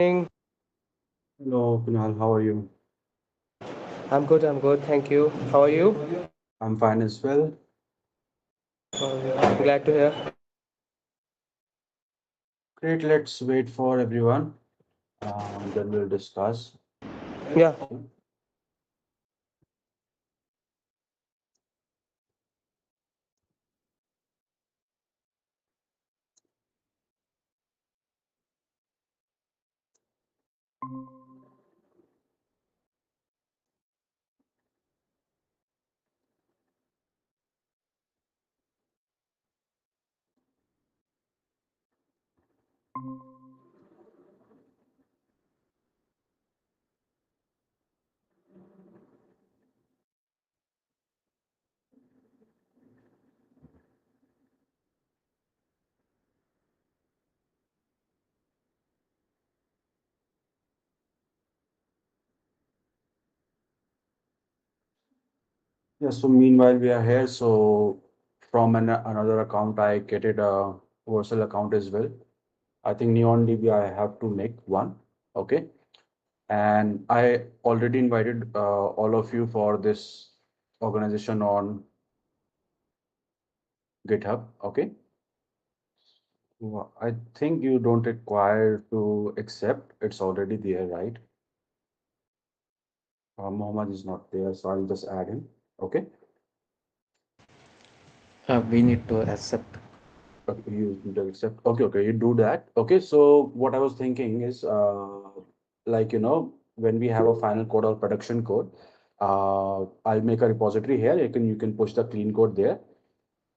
Hello, Kunal. How are you? I'm good. I'm good. Thank you. How are you? I'm fine as well. Glad to hear. Great. Let's wait for everyone. Then we'll discuss. Yeah. Yeah. So meanwhile, we are here. So from another account, I created a Versal account as well. I think NeonDB, I have to make one. Okay. And I already invited all of you for this organization on GitHub. Okay. I think you don't require to accept. It's already there, right? Mohammed is not there, so I'll just add him. Okay. We need to accept. Okay, you need to accept. Okay, okay, you do that. Okay, so what I was thinking is, like, when we have a final code or production code, I'll make a repository here. You can push the clean code there.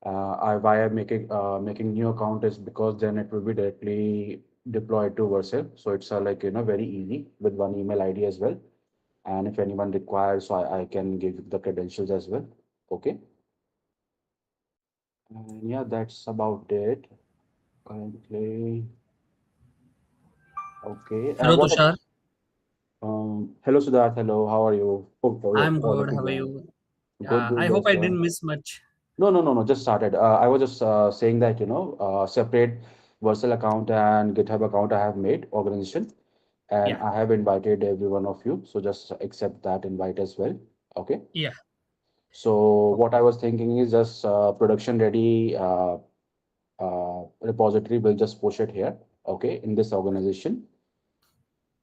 Why I'm making new account is because then it will be directly deployed to Vercel. So it's like, very easy with one email ID as well. And if anyone requires, so I can give the credentials as well. Okay. And yeah, that's about it. Currently, okay. Hello, What? Tushar. Hello, Siddharth. Hello, how are you? Hope I'm all good. of you How are well. you? Good, I good hope as I well. didn't miss much. No, no, no, no. Just started. I was just saying that separate Vercel account and GitHub account I have made organization, and Yeah, I have invited every one of you. So just accept that invite as well. Okay. yeah. So Okay, what I was thinking is just production ready repository. We'll just push it here. Okay, in this organization,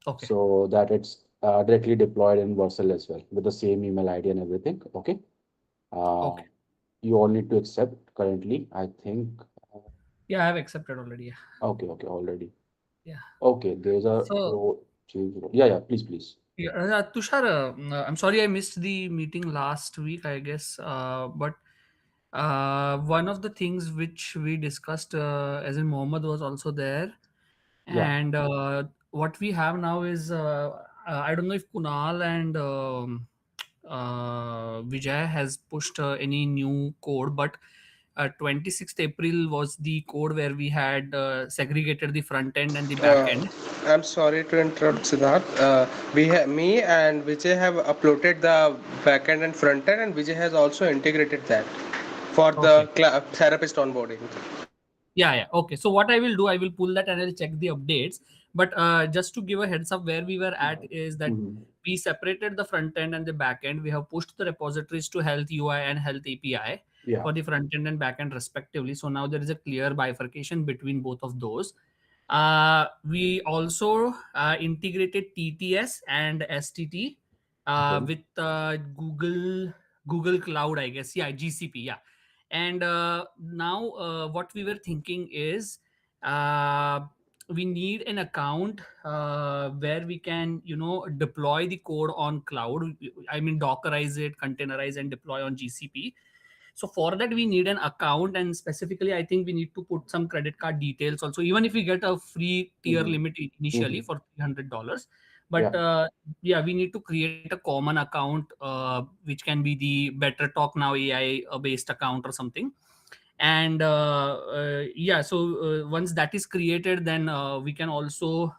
okay, so that it's directly deployed in Vercel as well with the same email ID and everything. Okay. Uh, okay. you all need to accept currently, I think. Yeah, I have accepted already. Yeah, Okay, okay, already. yeah. Okay, there's a So, change. Yeah, yeah, please, please. yeah, Tushar, I'm sorry I missed the meeting last week, I guess. But one of the things which we discussed, as in Mohammed was also there, Yeah. and what we have now is I don't know if Kunal and Vijay has pushed any new code, but 26th April was the code where we had segregated the front end and the back Uh, end. I'm sorry to interrupt, Siddharth. Me and Vijay have uploaded the backend and front end, and Vijay has also integrated that for the Okay. therapist onboarding. Yeah, yeah. Okay. So what I will do, I will pull that and I'll check the updates. But just to give a heads up where we were at is that Mhm. we separated the front end and the back end. We have pushed the repositories to Health UI and Health API Yeah. for the front end and back end respectively. So now there is a clear bifurcation between both of those. We also integrated TTS and STT Okay. with Google Cloud, I guess. Yeah, GCP. Yeah, and now what we were thinking is uh, we need an account where we can deploy the code on cloud. I mean, dockerize it, containerize, and deploy on GCP. So for that we need an account, and specifically I think we need to put some credit card details also, even if we get a free tier Hmm. limit initially Hmm. for $300. But Yeah. yeah, we need to create a common account, which can be the Better Talk Now AI based account or something. And yeah, so once that is created, then we can also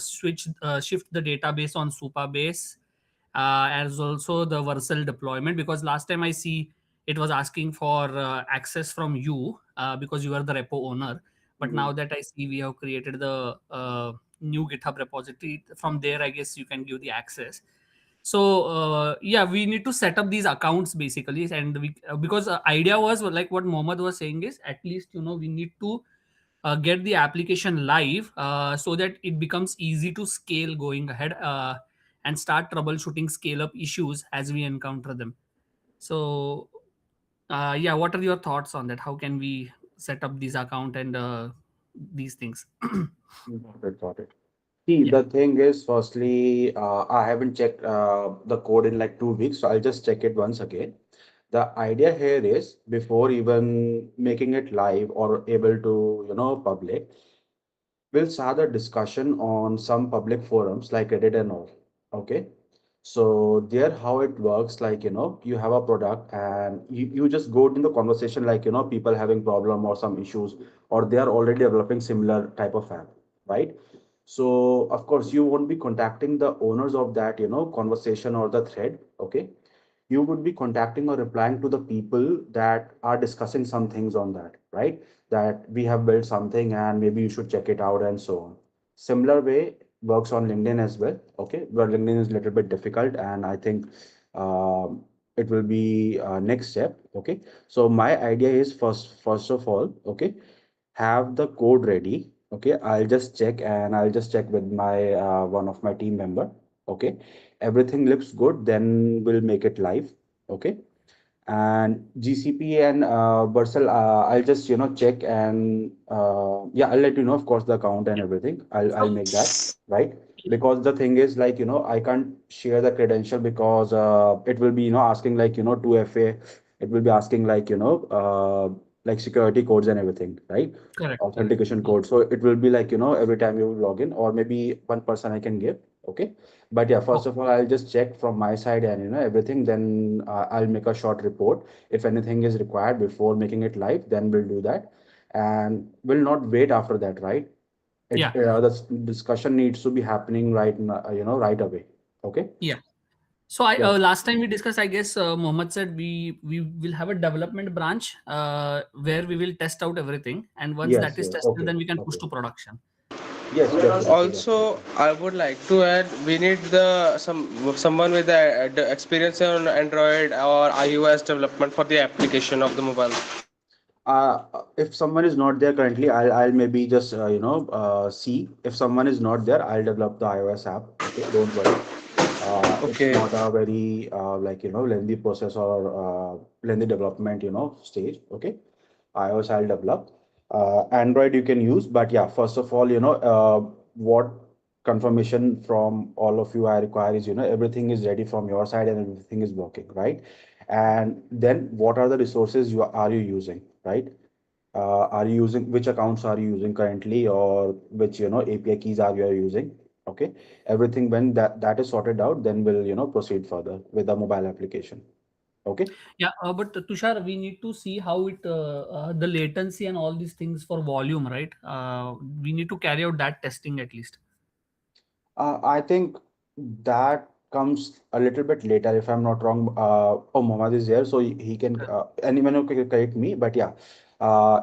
shift the database on Supabase, as also the Vercel deployment, because last time I see it was asking for access from you because you are the repo owner. But Hmm. now that I see we have created the new GitHub repository. From there, I guess you can give the access. So yeah, we need to set up these accounts basically, and we because idea was like what Mohammed was saying is, at least we need to get the application live, so that it becomes easy to scale going ahead, and start troubleshooting scale up issues as we encounter them. So yeah, what are your thoughts on that? How can we set up these account and these things? Got it, got it. See, Yeah. the thing is, firstly, I haven't checked the code in like 2 weeks, so I'll just check it once again. The idea here is before even making it live or able to, public, we'll start a discussion on some public forums like Reddit and all. Okay. So there, how it works, like, you have a product and you just go in the conversation, like, people having problem or some issues, or they are already developing similar type of app, right? So of course, you won't be contacting the owners of that, conversation or the thread. Okay, you would be contacting or replying to the people that are discussing some things on that, right? That we have built something and maybe you should check it out and so on. Similar way works on LinkedIn as well. Okay, but LinkedIn is a little bit difficult, and I think it will be next step. Okay, so my idea is first of all, okay, have the code ready. Okay, I'll just check with my one of my team member. Okay, everything looks good, then we'll make it live. Okay, and GCP and Bursal, I'll just check, and yeah, I'll let you know, of course, the account and everything. I'll make that, right? Because the thing is, like, I can't share the credential because it will be asking like 2FA. It will be asking like like security codes and everything, right? Correct, correct. Authentication code. So it will be like every time you log in, or maybe one person I can give. Okay, but yeah, first Okay. of all, I'll just check from my side and everything. Then I'll make a short report. If anything is required before making it live, then we'll do that, and we'll not wait after that, right? Yeah. The discussion needs to be happening right away. Okay. Yeah. So I Yes. last time we discussed, I guess Mohammed said we will have a development branch where we will test out everything, and once Yes. that is Yes. tested, Okay. then we can push Okay. to production. Yes. Definitely. Also, Definitely. I would like to add, we need the someone with the experience on Android or iOS development for the application of the mobile. If someone is not there currently, I'll maybe just see if someone is not there. I'll develop the iOS app. Okay, don't worry. It's Okay. not a very lengthy process or lengthy development stage. Okay, iOS I'll develop. Android you can use, but yeah, first of all, what confirmation from all of you I require is everything is ready from your side and everything is working, right? And then what are the resources are you using, right? Are you using, which accounts are you using currently, or which API keys are you using? Okay, everything when that is sorted out, then we'll proceed further with the mobile application. Okay. Yeah, but Tushar, we need to see how it the latency and all these things for volume, right? We need to carry out that testing at least. I think that comes a little bit later, if I'm not wrong. Oh, Mohammed is here, so he can, anyone who can correct me. But yeah,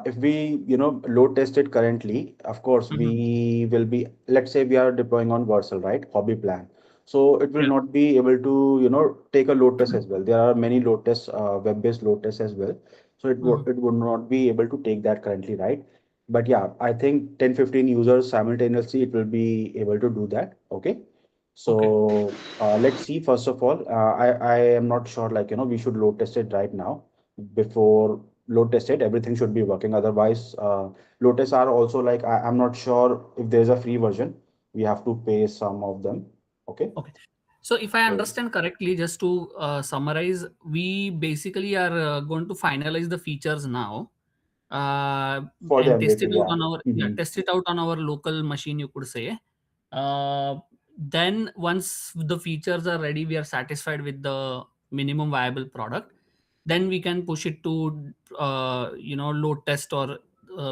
if we, load test it currently, of course, Mhm. we will be, let's say we are deploying on Versal, right? Hobby plan. So it will Yeah. not be able to, take a load test as well. There are many load tests, web-based load tests as well. So Mhm. it would not be able to take that currently, right? But yeah, I think 10, 15 users simultaneously, it will be able to do that. Okay. Okay. So let's see. First of all, I am not sure, like, we should load test it right now. Before load test it, everything should be working. Otherwise, load tests are also like, I'm not sure if there's a free version. We have to pay some of them. Okay. Okay. So if I So understand correctly, just to summarize, we basically are going to finalize the features now, for the and test MVP, it out yeah. on our, yeah, Mhm. test it out on our local machine, you could say. Then once the features are ready, we are satisfied with the minimum viable product, then we can push it to load test, or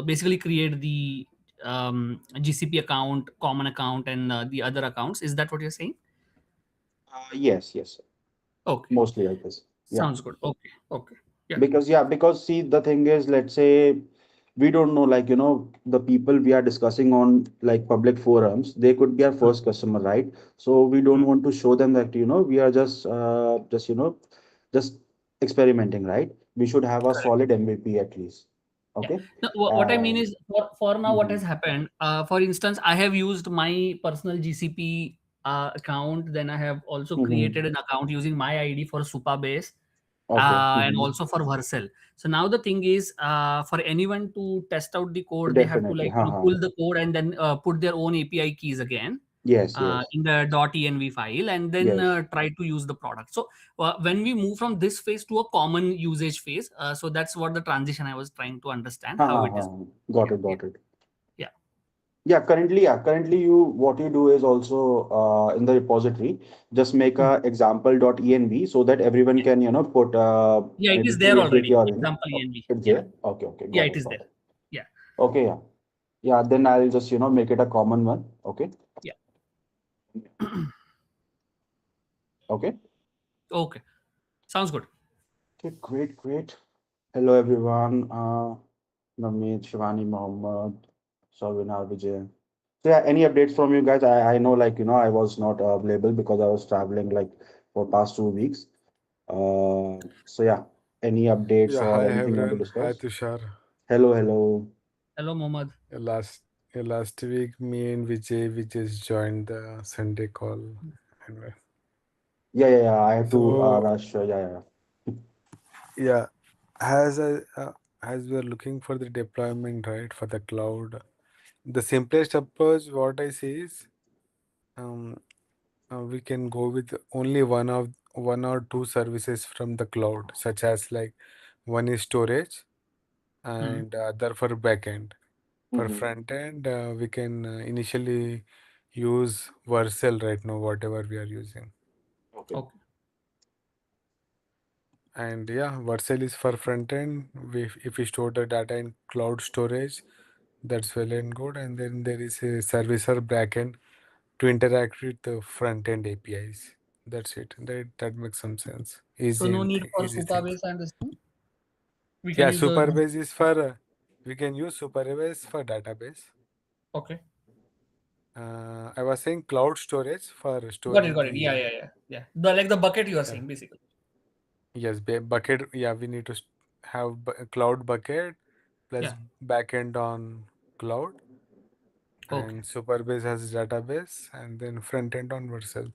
basically create the GCP account, common account, and the other accounts. Is that what you're saying? Yes, yes. Okay. Mostly like this. Yeah. Sounds good. Okay. Okay. Yeah. Because, yeah, because see, the thing is, let's say, we don't know, like, the people we are discussing on like public forums, they could be our Hmm. first customer, right? So we don't Hmm. want to show them that, we are just just experimenting, right? We should have a Correct. solid MVP at least. Yeah. Okay. No, what I mean And is, for now, what mhm. has happened? For instance, I have used my personal GCP account. Then I have also Mhm. created an account using my ID for Supabase, Okay. and Mhm. also for Vercel. So now the thing is, for anyone to test out the code, they have to, Definitely. like, Haha. pull the code and then put their own API keys again Yes, yes, in the .env file, and then yes. try to use the product. So when we move from this phase to a common usage phase, so that's what the transition I was trying to understand Ha how ha it ha. is. Got Yeah, it, yeah, got it. yeah. Yeah, currently you what you do is also in the repository, just make Hmm. a example.env so that everyone Yeah, can, put yeah, it maybe is there create the already. API, Example Oh, env. it's Yeah, there. Okay, okay, yeah, got it it, is got there. it. Yeah, Okay, yeah. Yeah, then I'll just, make it a common one. Okay. yeah. Okay. Okay, sounds good. Okay, great, great. Hello everyone. Namit, Shivani, Mohammed, Savinar, Vijay. So yeah, any updates from you guys? I know, like, I was not available because I was traveling like for past 2 weeks. So yeah, any updates Yeah, or hi anything you want to everyone. Hi discuss? Tushar. Hello, hello. Hello, Mohammed. Yeah, last week, me and Vijay, we just joined the Sunday call. And Yeah, yeah, yeah. I had to so rush. Yeah, yeah. yeah, as I, as we are looking for the deployment, right, for the cloud, the simplest approach, what I see is, um, we can go with only one or two services from the cloud, such as like one is storage Hmm. and other for backend. For Mm-hmm. front end, we can initially use Vercel right now, whatever we are using. Okay. Okay. And yeah, Vercel is for front end. If we store the data in cloud storage, that's well and good. And then there is a servicer backend to interact with the front end APIs. That's it. That makes some sense. So no need for Easy things. Supabase and this thing. We can Yeah, use the. Superbase is for we can use Superbase for database. Okay. I was saying cloud storage for Got it. storing Got it. Yeah, the yeah, yeah, yeah. The, like, the bucket you are yeah. saying, basically. Yes, bucket. Yeah, we need to have a cloud bucket plus Yeah. backend on cloud, Okay. and Superbase has database, and then front end on Vercel.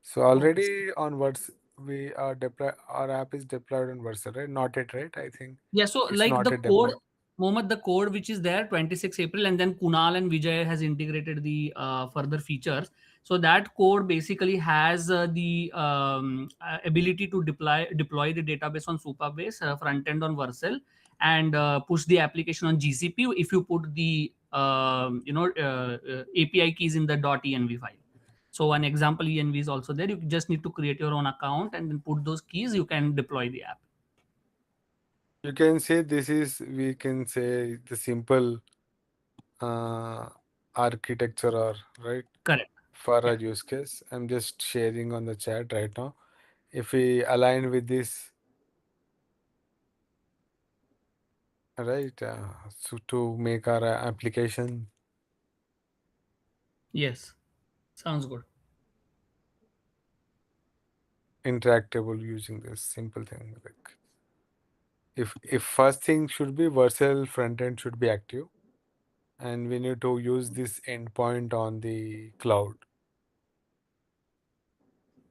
So Okay. already on we are deploy our app is deployed on Vercel, right? Not yet, right? I think Yeah, so it's like not the yet code, deployed. Mohammed, the code which is there, 26 April, and then Kunal and Vijay has integrated the further features. So that code basically has the ability to deploy the database on Supabase, front end on Vercel, and push the application on GCP if you put the API keys in the .env file. So an example env is also there. You just need to create your own account and then put those keys. You can deploy the app. You can say this is we can say the simple uh, architecture or right Correct. for our Yeah. use case. I'm just sharing on the chat right now. If we align with this, right, so to make our application Yes. Sounds good. interactable using this simple thing, like if first thing should be Vercel front end should be active, and we need to use this endpoint on the cloud,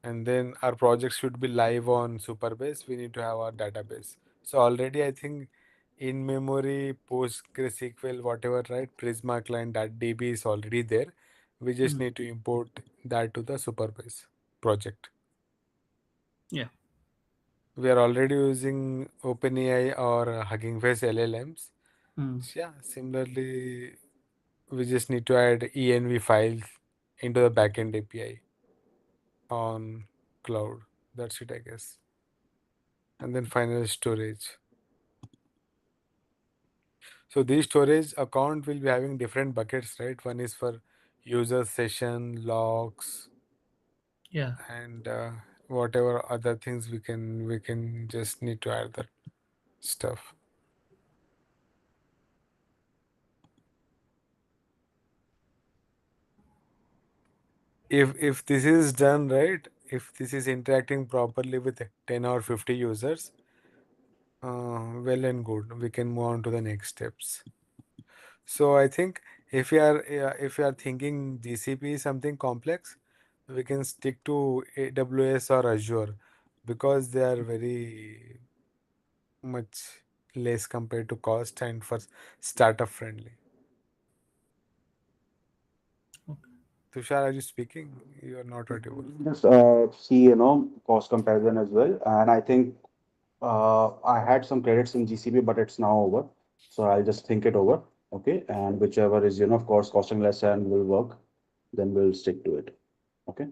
and then our project should be live on Superbase. We need to have our database. So already I think in memory PostgreSQL whatever, right, Prisma client that DB is already there. We just Hmm. need to import that to the Superbase project. Yeah. We are already using OpenAI or Hugging Face LLMs. Hmm. So yeah, similarly, we just need to add env files into the backend API on cloud. That's it, I guess. And then final storage. So these storage account will be having different buckets, right? One is for user session logs Yeah. and whatever other things we can just need to add that stuff. if this is done right, if this is interacting properly with 10 or 50 users, well and good, we can move on to the next steps. So I think if you are thinking GCP is something complex, we can stick to AWS or Azure because they are very much less compared to cost and for startup friendly. Tushar, are you speaking? You are not audible. Just see, cost comparison as well. And I think I had some credits in GCP, but it's now over. So I'll just think it over. Okay. And whichever is, of course, costing less and will work, then we'll stick to it. Okay.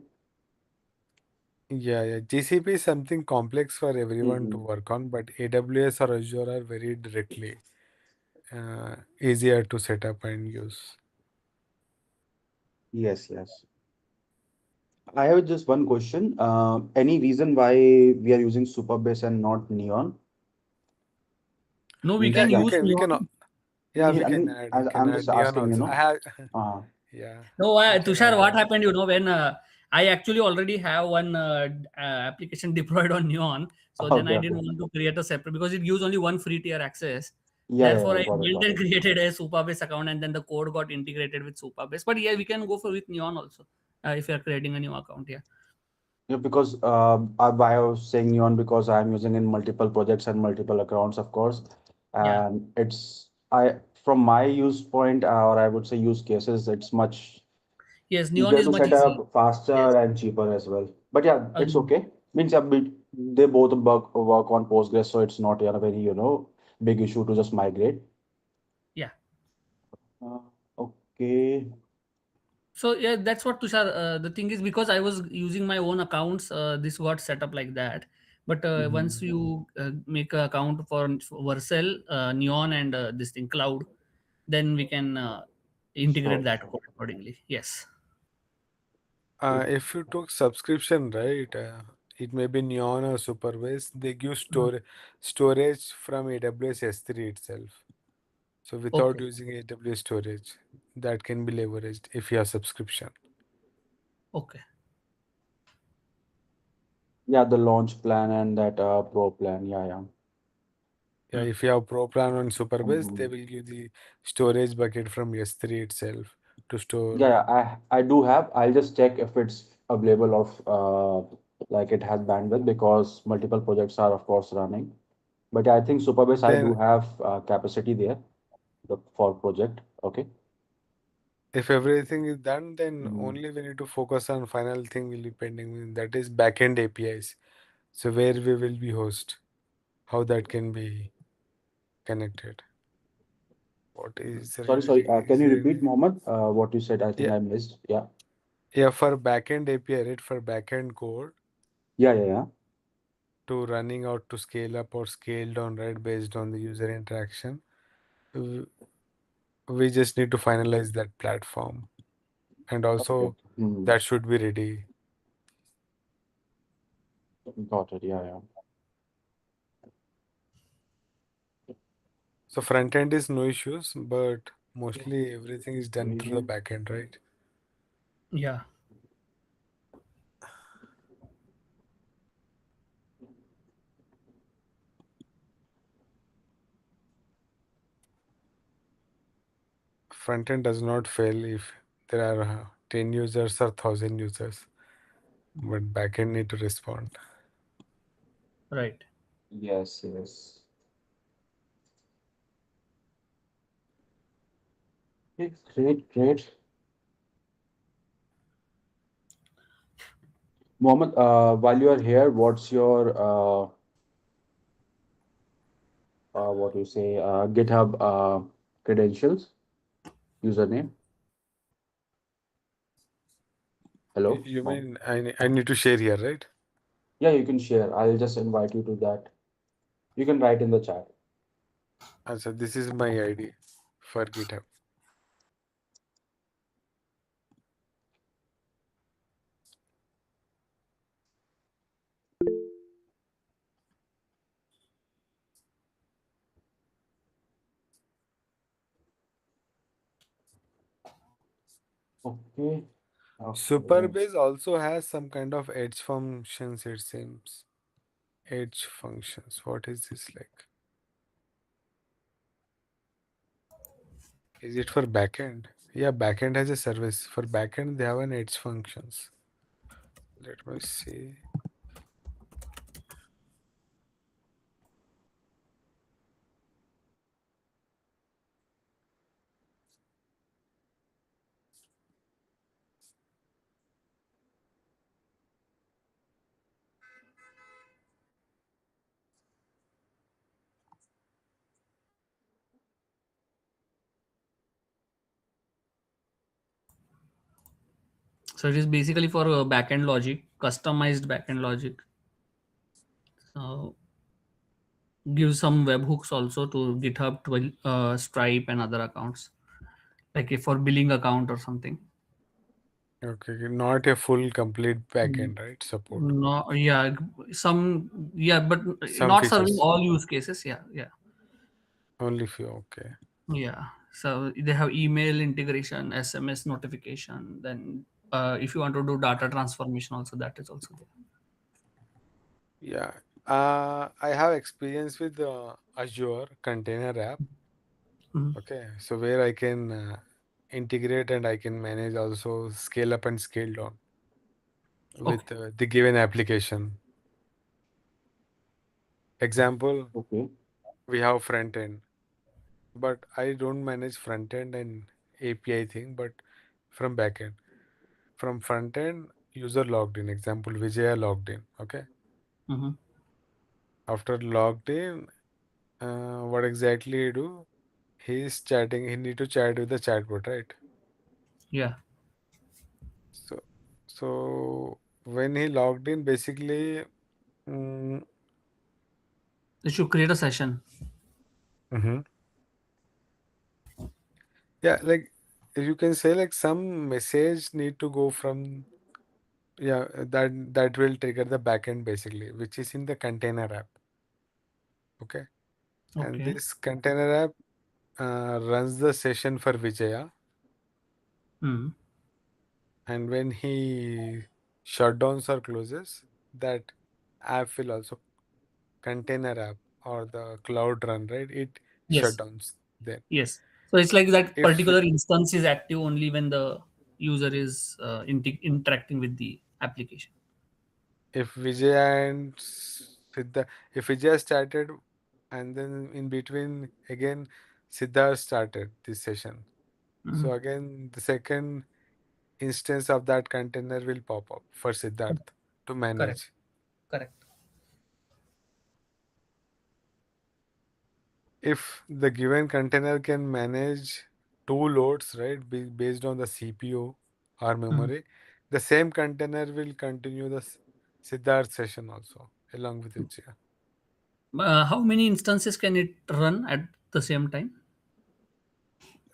Yeah. GCP is something complex for everyone to Hmm. work on, but AWS or Azure are very directly easier to set up and use. Yes, yes. I have just one question. Any reason why we are using Superbase and not Neon? No, we Means, can Yeah, yeah, use we can. Neon. Yeah, I mean, we as can I'm add just neon asking, also. I have, uh, yeah, No, we can Tushar, add what that. happened, when I actually already have one application deployed on Neon, so then okay, I okay. didn't want to create a separate because it gives only one free tier access. Yeah, yeah, Therefore, yeah, I got it, went got and it. created a Supabase account, and then the code got integrated with Supabase. But yeah, we can go for with Neon also if you are creating a new account. Yeah, Yeah, because why I was saying Neon because I'm using in multiple projects and multiple accounts, of course, yeah, and it's I from my use point or I would say use cases, it's much yes, Neon easier is to much set easy. up, faster Yes, and cheaper as well. But yeah, it's agree. okay. Means they both work on Postgres, so it's not a very big issue to just migrate. Yeah. Uh, okay. So yeah, that's what Tushar. The thing is because I was using my own accounts, this got set up like that. But once Mhm. you make an account for Vercel, Neon, and this thing Cloud, then we can integrate Sure, that sure. code accordingly. Yes. If you took subscription, right, it may be Neon or Superbase. They give Mm. storage from AWS S3 itself. So without Okay. using AWS storage, that can be leveraged if you have subscription. Okay. Yeah, the launch plan and that pro plan. Yeah, yeah. Yeah, Mm. if you have Pro plan on Superbase, they Mhm. will give the storage bucket from S3 itself to Yeah, store. yeah, I do have. I'll just check if it's available of like it has bandwidth because multiple projects are of course running. But yeah, I think Superbase I do Then, have capacity there for project. Okay. if everything is done, then Mhm. only we need to focus on final thing will be pending. That is backend APIs. So where we will be host, how that can be connected. What is Sorry, sorry. is Can you there repeat, any? Mohammed? What you said? I think Yeah, I missed. Yeah. yeah. For backend API, right? For backend code Yeah, yeah, yeah. to running out to scale up or scale down, right? Based on the user interaction, w- we just need to finalize that platform, and Okay. also Hmm. that should be ready. Got it. Yeah, yeah. So front end is no issues, but mostly everything is done through the Region. back end, right? Yeah. Front end does not fail if there are 10 users or 1,000 users, but back end need to respond. Right. Yes, yes. Okay, great, great. Mohammed, while you are here, what's your what do you say, GitHub credentials, username? Hello? You Mohammed? mean I need to share here, right? Yeah, you can share. I'll just invite you to that. You can write in the chat. So this is my ID for GitHub. Okay. Superbase also has some kind of edge functions, it seems. Edge functions. What is this like? Is it for backend? Yeah, backend has a service. For backend, they have an edge functions. Let me see. So it is basically for backend logic, customized backend logic. So give some webhooks also to GitHub, Stripe, and other accounts, like if for billing account or something. Okay, not a full complete Mm. backend, right? Support. No, yeah, some, yeah, but Some not serving features. all use cases. Yeah, yeah, Only few. Okay. yeah. So they have email integration, SMS notification. Then if you want to do data transformation, also that is also there. Yeah. I have experience with Azure Container App. Mhm. Okay. So where I can integrate and I can manage also scale up and scale down with Okay. the given application. Example, Okay. we have front end, but I don't manage front end and API thing, but from back end. From front end, user logged in. Example, Vijaya logged in. Okay. Mm-hmm. After logged in, what exactly he do? He's chatting. He need to chat with the chatbot, right? Yeah, So, so when he logged in, basically, mm, they should create a session. mhm. Yeah, like you can say like some message need to go from, yeah, that will trigger the backend basically, which is in the container app. Okay, and Okay. this container app runs the session for Vijaya, Mm. and when he shutdowns or closes, that app will also container app or the cloud run, right? It Yes. shutdowns then. Yes. So it's like that If particular instance is active only when the user is interacting with the application. if Vijay and Siddha, if Vijay started and then in between again Siddharth started this session. So Mhm. again the second instance of that container will pop up for Siddharth to Correct. manage. Correct. If the given container can manage two loads, right, based on the CPU or Mhm. memory, the same container will continue the Siddharth session also along with Vijay. How many instances can it run at the same time?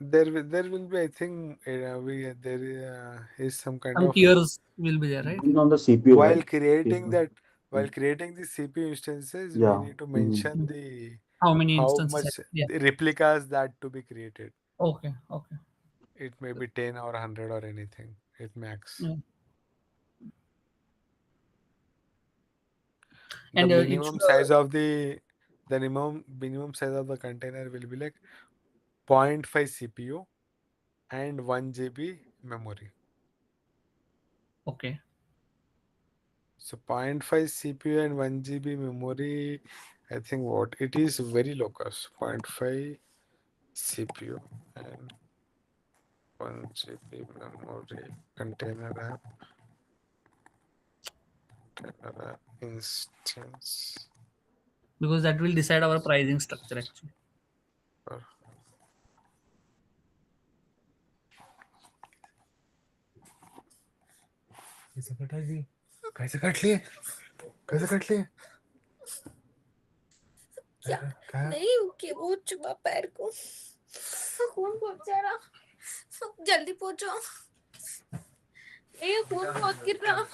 There will be, I think, there is some kind Some of tiers will be there, right? Depending on the CPU, right? while creating CPU. that while creating the CPU instances, we Yeah. need to Mhm. mention the How many how instances? much Yeah. the replicas that to be created. Okay. Okay. It may be 10 or 100 or anything. It max. Yeah. The And it should. minimum size of the minimum size of the container will be like 0.5 CPU and 1 GB memory. Okay. So 0.5 CPU and 1 GB memory, I think what it is very low cost. 0.5 CPU and 1 GB memory container app instance. Because that will decide our pricing structure actually. कैसे कटा जी कैसे cut लिए कैसे cut लिए क्या क्या नहीं के वो चुबा पैर को खून पहुंचा रहा जल्दी पहुंचो ये खून बहुत गिर रहा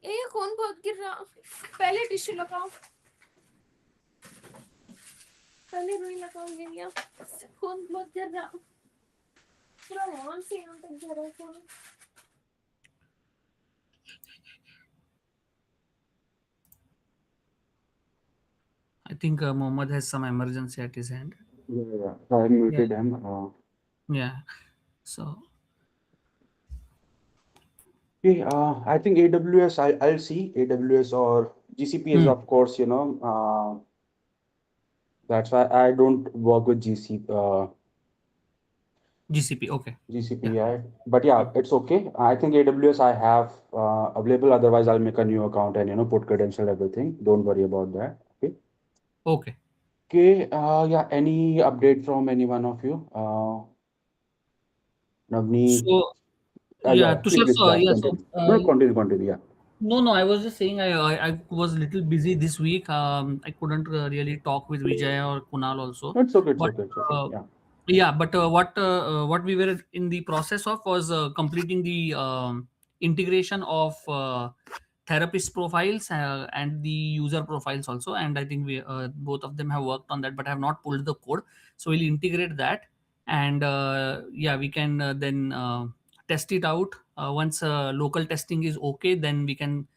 ये खून बहुत गिर रहा पहले टिश्यू लगाओ पहले रुई लगाओ ये लिया खून बहुत गिर रहा I think Mohammed has some emergency at his hand. Yeah. So I Yeah. muted him. Yeah. So Okay, I think AWS, I'll see AWS or GCP is, hmm, of course, that's why I don't work with GCP. Okay. GCP, Yeah. yeah. But yeah, Hmm. it's okay. I think AWS I have available. Otherwise, I'll make a new account and put credential everything. Don't worry about that. Okay. Okay. Okay. Yeah. Any update from any one of you? Navneet. So Yeah. yeah, Please, Tushar. please, So yeah. yeah. So Continue. No, no, continue, continue. Yeah. no, no. I was just saying I was a little busy this week. I couldn't really talk with Vijay or Kunal also, No, it's okay. It's but okay. It's okay. uh, Yeah. yeah. But what we were in the process of was completing the integration of therapist profiles and the user profiles also. And I think we both of them have worked on that, but have not pulled the code. So we'll integrate that, and yeah, we can then test it out. Once local testing is okay, then we can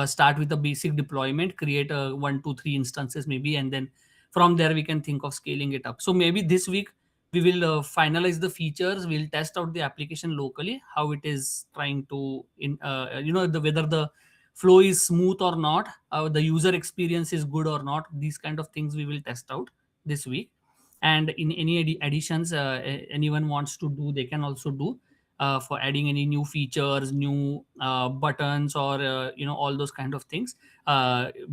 start with the basic deployment, create 1 2 3 instances maybe, and then from there we can think of scaling it up. So maybe this week we will finalize the features. We'll test out the application locally, how it is trying to whether the flow is smooth or not, the user experience is good or not. These kind of things we will test out this week. And in any additions anyone wants to do, they can also do, for adding any new features, new buttons, or all those kind of things,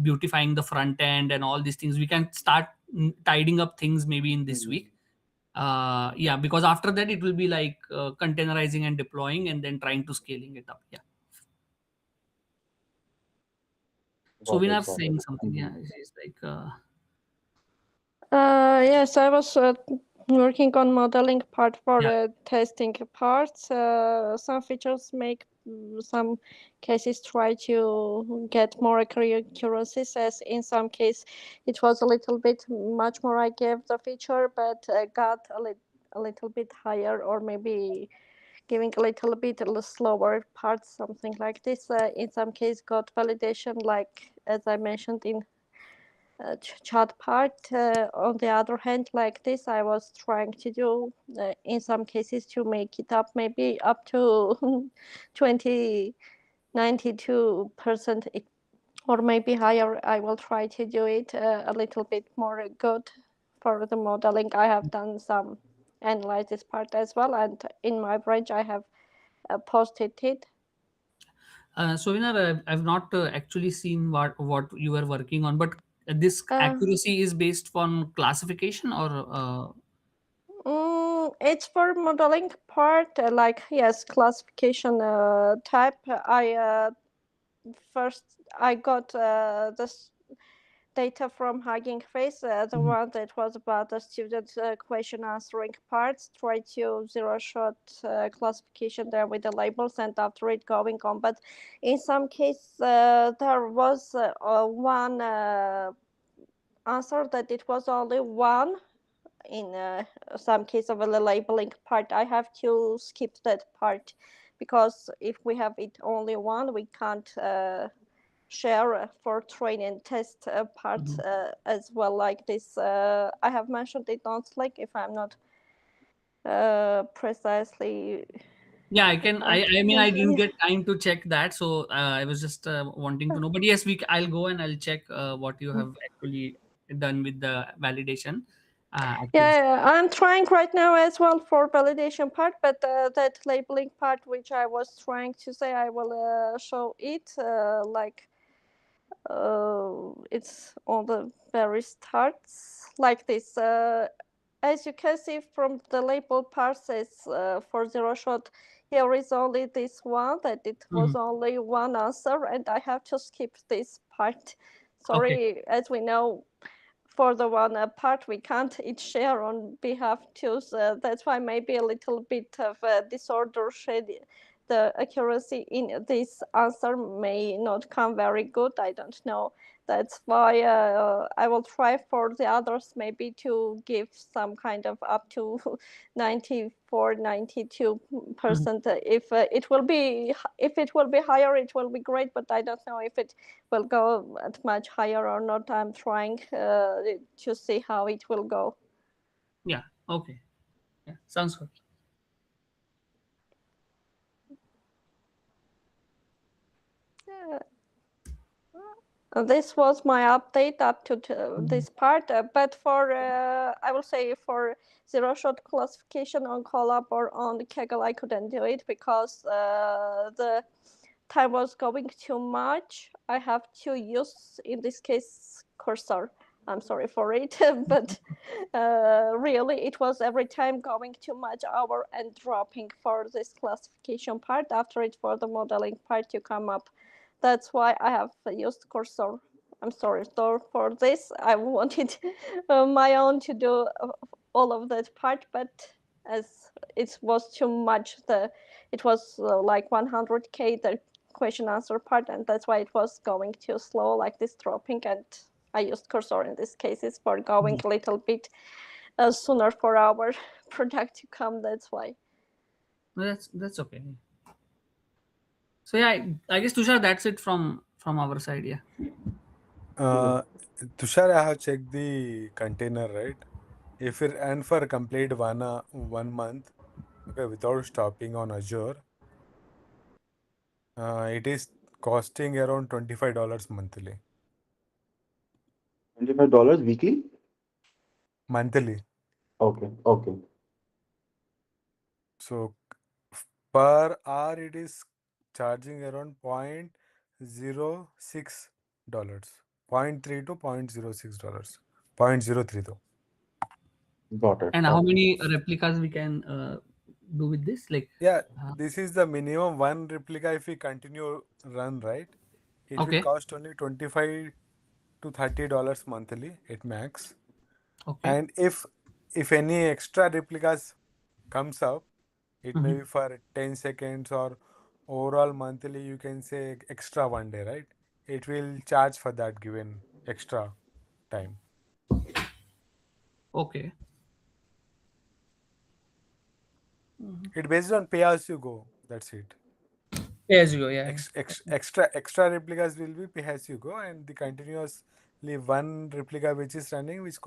beautifying the front end and all these things. We can start tidying up things maybe in this week. Yeah, because after that it will be like containerizing and deploying and then trying to scaling it up. Yeah. So Got we are it. Got it. saying something. Yeah, it's like Yes, I was working on modeling part for yeah. testing parts. Some features make some cases try to get more accuracies, as in some case it was a little bit much more I gave the feature, but got a little bit higher, or maybe giving a little bit slower parts, something like this. In some case got validation, like as I mentioned in chat part. On the other hand, like this, I was trying to do in some cases to make it up maybe up to 20, 92%, or maybe higher. I will try to do it a little bit more good for the modeling. I have done some analysis part as well, and in my branch I have posted it. So Vinar, I've not actually seen what you were working on, but this Uh, accuracy is based on classification or it's for modeling part, like yes, classification type. First I got this data from Hugging Face, the Mhm. one that was about the student question answering parts. Try to zero shot classification there with the labels, and after it going on. But in some case, there was one answer that it was only one. In some case of a labeling part, I have to skip that part, because if we have it only one, we can't share for train and test parts Mhm. as well, like this. I have mentioned it on Slack, if I'm not precisely. Yeah, I can. I mean, Yeah, I didn't yeah. get time to check that, so I was just wanting to know. But yes, I'll go and I'll check what you have actually done with the validation accuracy. Yeah, I'm trying right now as well for validation part, but that labeling part, which I was trying to say, I will show it like it's on the very starts like this. As you can see from the label parses for zero shot, here is only this one, that it was Mhm. only one answer, and I have to skip this part. Okay. Sorry, as we know, for the one part we can't each share on behalf to, that's why maybe a little bit of disorder the accuracy in this answer may not come very good. I don't know. That's why I will try for the others maybe to give some kind of up to 94, 92%. If it will be higher, it will be great. But I don't know if it will go at much higher or not. I'm trying to see how it will go. Yeah. Okay. Yeah. Sounds good. This was my update up to this part, but for I will say for zero shot classification on Colab or on Kaggle, I couldn't do it because the time was going too much. I have to use, in this case, cursor. I'm sorry for it, but really it was every time going too much hour and dropping for this classification part, after it for the modeling part to come up. That's why I have used cursor. I'm sorry for this. I wanted my own to do all of that part, but as it was too much, it was like 100K the question answer part, and that's why it was going too slow, like this dropping. And I used cursor in these cases for going a little bit sooner for our product to come. That's why. No, that's okay. So yeah, I guess Tushar, that's it from our side. Yeah. Tushar, I have checked the container, right? If it and for complete 1 month, okay, without stopping on Azure, it is costing around $25 monthly. $25 weekly? Monthly. Okay, okay. So per hour it is charging around $0.06. 0.3 to $0.06. 0.03 though. Got it. And how Okay. many replicas we can do with this? Like, Yeah, this is the minimum one replica if we continue run, right? It will okay, cost only $25 to $30 monthly at max. okay. And if any extra replicas comes up, it may be for 10 seconds or overall monthly, you can say extra 1 day, right? It will charge for that given extra time. Okay. It based on pay as you go. That's it. Pay as you go. Yeah. Extra replicas will be pay as you go, and the continuously one replica which is running, which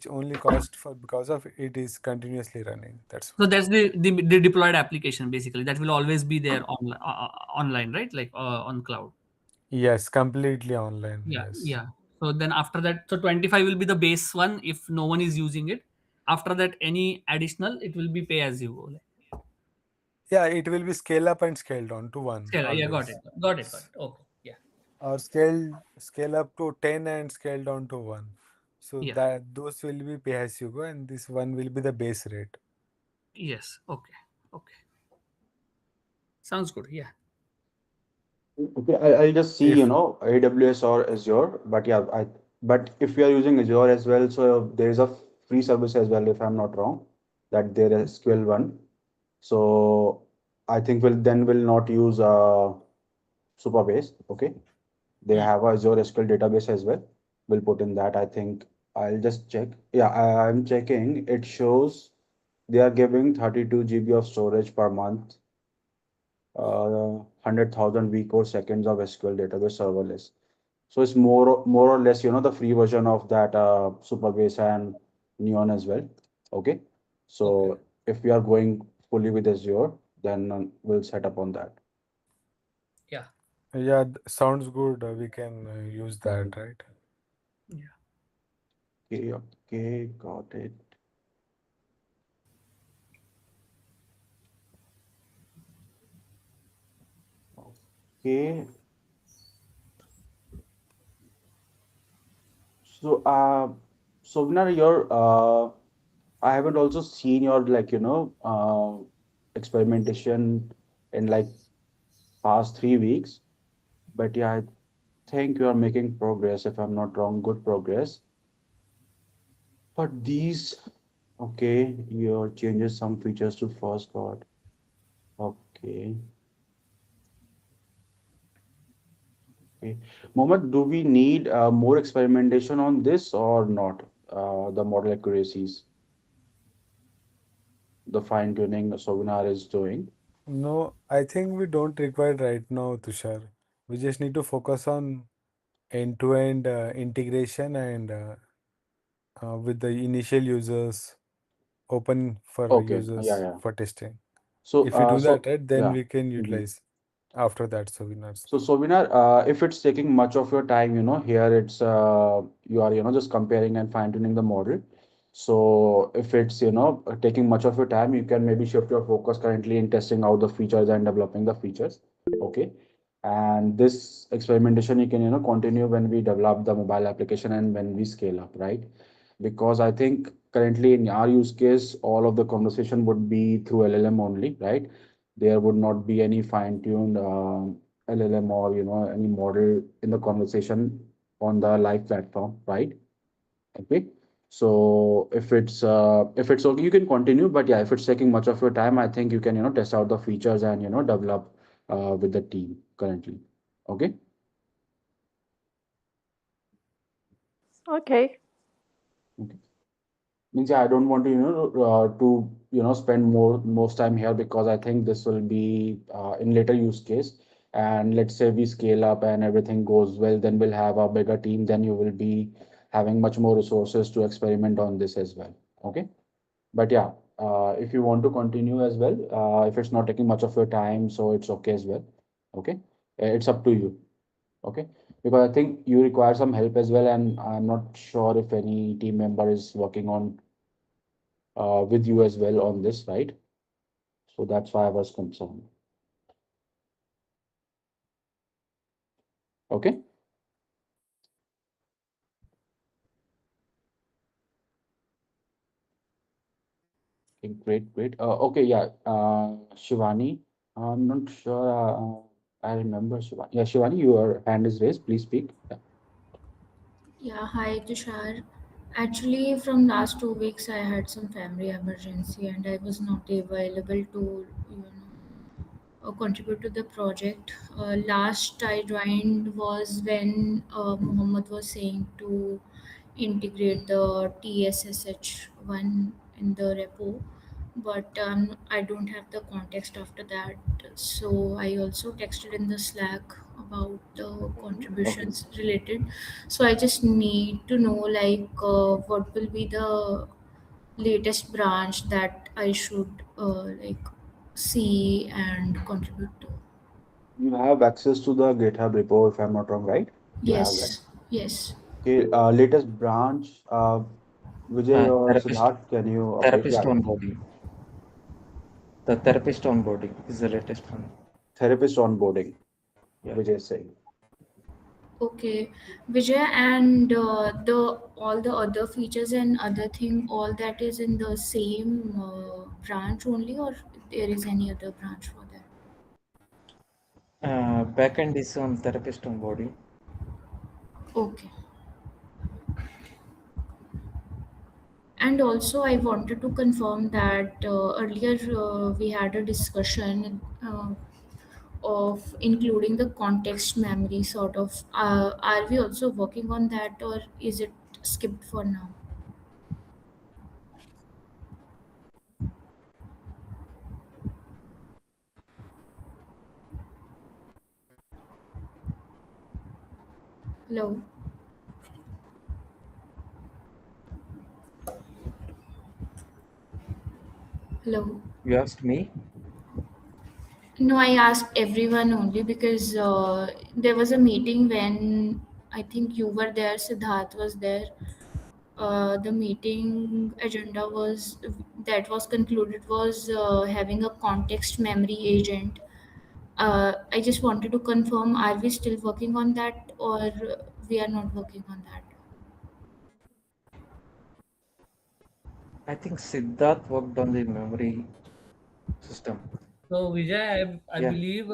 only cost for because of it is continuously running. That's So why. that's the deployed application basically that will always be there online, right? Like on cloud. Yes, completely online. Yeah, Yes. yeah. So then after that, so 25 will be the base one if no one is using it. After that, any additional, it will be pay as you go. Like, Yeah, it will be scale up and scale down to one scale, yeah, got always. it, got it, got it. Okay, yeah, Or scale up to 10 and scale down to 1. So yeah, that those will be pay as you go, and this one will be the base rate. yes, okay, okay. Sounds good. Yeah, Okay, I'll just see, If AWS or Azure, but yeah, but if you are using Azure as well, so there is a free service as well, if I'm not wrong, that there is SQL one. So I think we'll not use Supabase. Okay, they have a Azure SQL database as well. We'll put in that. I think I'll just check. Yeah, I'm checking. It shows they are giving 32 GB of storage per month, 100,000 week or seconds of SQL database serverless. So it's more or less, the free version of that Supabase and Neon as well. Okay. okay, So if we are going fully with Azure, then we'll set up on that. yeah, yeah, sounds good. We can use that, right? yeah. Okay, okay, got it. Okay. So, Sovnar, I haven't also seen your experimentation in like past 3 weeks, but yeah, I think you are making progress, if I'm not wrong, good progress. But okay, your changes some features to first God. Okay. Okay. Mohammed, do we need more experimentation on this or not? The model accuracies, the fine tuning Sovinar is doing. No, I think we don't require right now, Tushar. We just need to focus on end-to-end integration and with the initial users open for Okay. Yeah, users yeah. for testing. So, If we do that, so right, then yeah. we can Mhm. utilize after that Sovinars. So, Sovinar, if it's taking much of your time, here it's you are, just comparing and fine-tuning the model. So, if it's, taking much of your time, you can maybe shift your focus currently in testing out the features and developing the features. Okay. And this experimentation you can, continue when we develop the mobile application and when we scale up, right? Because I think currently in our use case, all of the conversation would be through LLM only, right? There would not be any fine-tuned LLM or any model in the conversation on the live platform, right? Okay. So if it's okay, you can continue. But yeah, if it's taking much of your time, I think you can test out the features and develop with the team currently. Okay. Okay. Okay. Means yeah, I don't want to spend most time here because I think this will be in later use case. And let's say we scale up and everything goes well, then we'll have a bigger team. Then you will be having much more resources to experiment on this as well. Okay. But yeah, if you want to continue as well, if it's not taking much of your time, so it's okay as well. Okay. It's up to you. Okay. Because I think you require some help as well, and I'm not sure if any team member is working on with you as well on this, right? So that's why I was concerned. Okay. Okay, great, great. Okay, yeah. Shivani, I'm not sure. I remember Shivani. Yeah, Shivani, your hand is raised. Please speak. Yeah. Yeah, hi Tushar. Actually, from last 2 weeks, I had some family emergency and I was not available to, contribute to the project. Last I joined was when Mohammed was saying to integrate the TSSH1 in the repo, but I don't have the context after that. So I also texted in the Slack about the Okay. contributions related. So I just need to know like what will be the latest branch that I should like see and contribute to. You have access to the GitHub repo, if I'm not wrong, right? You have that. Yes, yes. Okay. Latest branch. Vijay or Therapist Siddharth, can you? Okay. therapist Yeah. onboarding. The therapist onboarding is the latest one. Therapist onboarding. Yeah. Vijay is saying. Okay, Vijay, and the all the other features and other thing, all that is in the same branch only, or there is any other branch for that? Backend is on therapist onboarding. Okay. And also, I wanted to confirm that earlier we had a discussion of including the context memory sort of. Are we also working on that, or is it skipped for now? Hello, hello. You asked me? No, I asked everyone only because there was a meeting when I think you were there, Siddharth was there. The meeting agenda was that was concluded was having a context memory agent. I just wanted to confirm: are we still working on that, or we are not working on that? I think Siddharth worked on the memory system. So Vijay, I Yeah. believe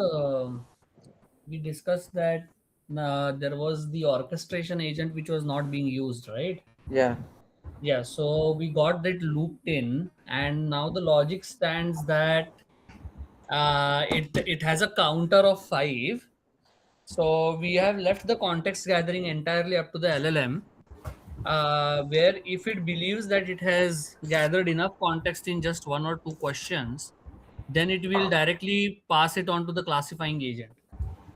we discussed that there was the orchestration agent which was not being used, right? Yeah. Yeah, so we got that looped in, and now the logic stands that it has a counter of 5, So we have left the context gathering entirely up to the LLM, where if it believes that it has gathered enough context in just one or two questions, then it will directly pass it on to the classifying agent.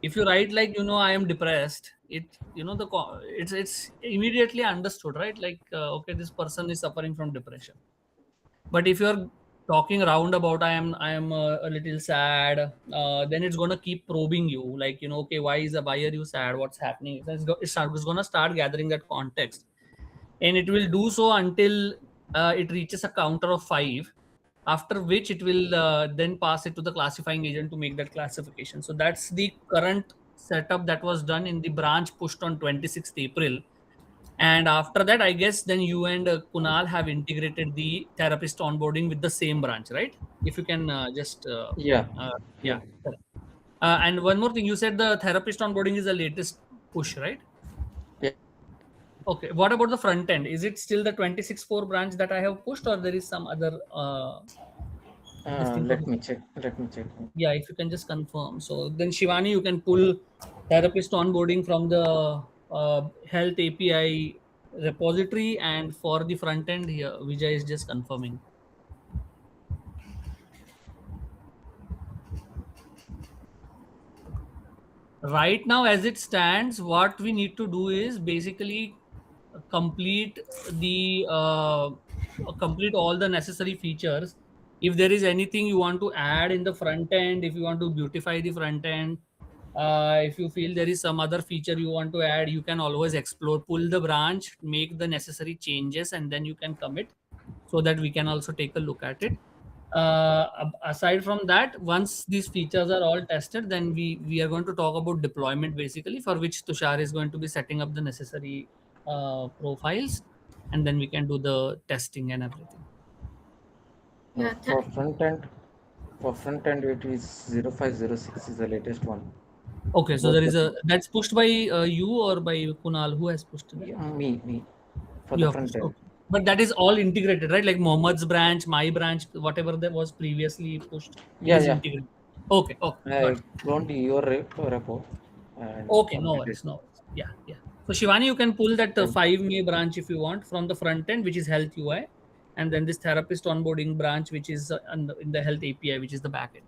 If you write like, I am depressed, it, it's immediately understood, right? Like, okay, this person is suffering from depression. But if you're talking around about I am a little sad, then it's gonna keep probing you, like, okay, why are you sad, what's happening? It's gonna start gathering that context, and it will do so until it reaches a counter of 5, after which it will then pass it to the classifying agent to make that classification. So that's the current setup that was done in the branch pushed on 26th April. And after that, I guess then you and Kunal have integrated the therapist onboarding with the same branch, right? If you can just, Yeah, yeah. yeah, Correct. And one more thing, you said the therapist onboarding is the latest push, right? yeah. Okay. What about the front end? Is it still the 26.4 branch that I have pushed, or there is some other this thing for Let the, me check. Let me check. yeah, if you can just confirm. So then Shivani, you can pull therapist onboarding from the health API repository, and for the front end here, Vijay is just confirming. Right now, as it stands, what we need to do is basically complete the complete all the necessary features. If there is anything you want to add in the front end, if you want to beautify the front end, if you feel there is some other feature you want to add, you can always explore, pull the branch, make the necessary changes, and then you can commit, so that we can also take a look at it. Aside from that, once these features are all tested, then we are going to talk about deployment, basically, for which Tushar is going to be setting up the necessary profiles, and then we can do the testing and everything. Yeah, For front end, it is 0506 is the latest one. Okay, so Both there is the a that's pushed by you or by Kunal. Who has pushed that? yeah, me for You the have front pushed. end. Okay, but that is all integrated, right? Like Mohammad's branch, my branch, whatever that was previously pushed, it Yeah, is yeah. integrated. Okay, okay, got I it. cloned your repo and Okay, no updated. worries, no worries. Yeah, yeah. So Shivani, you can pull that And 5 May branch if you want from the front end, which is health UI, and then this therapist onboarding branch, which is in the health API, which is the back end.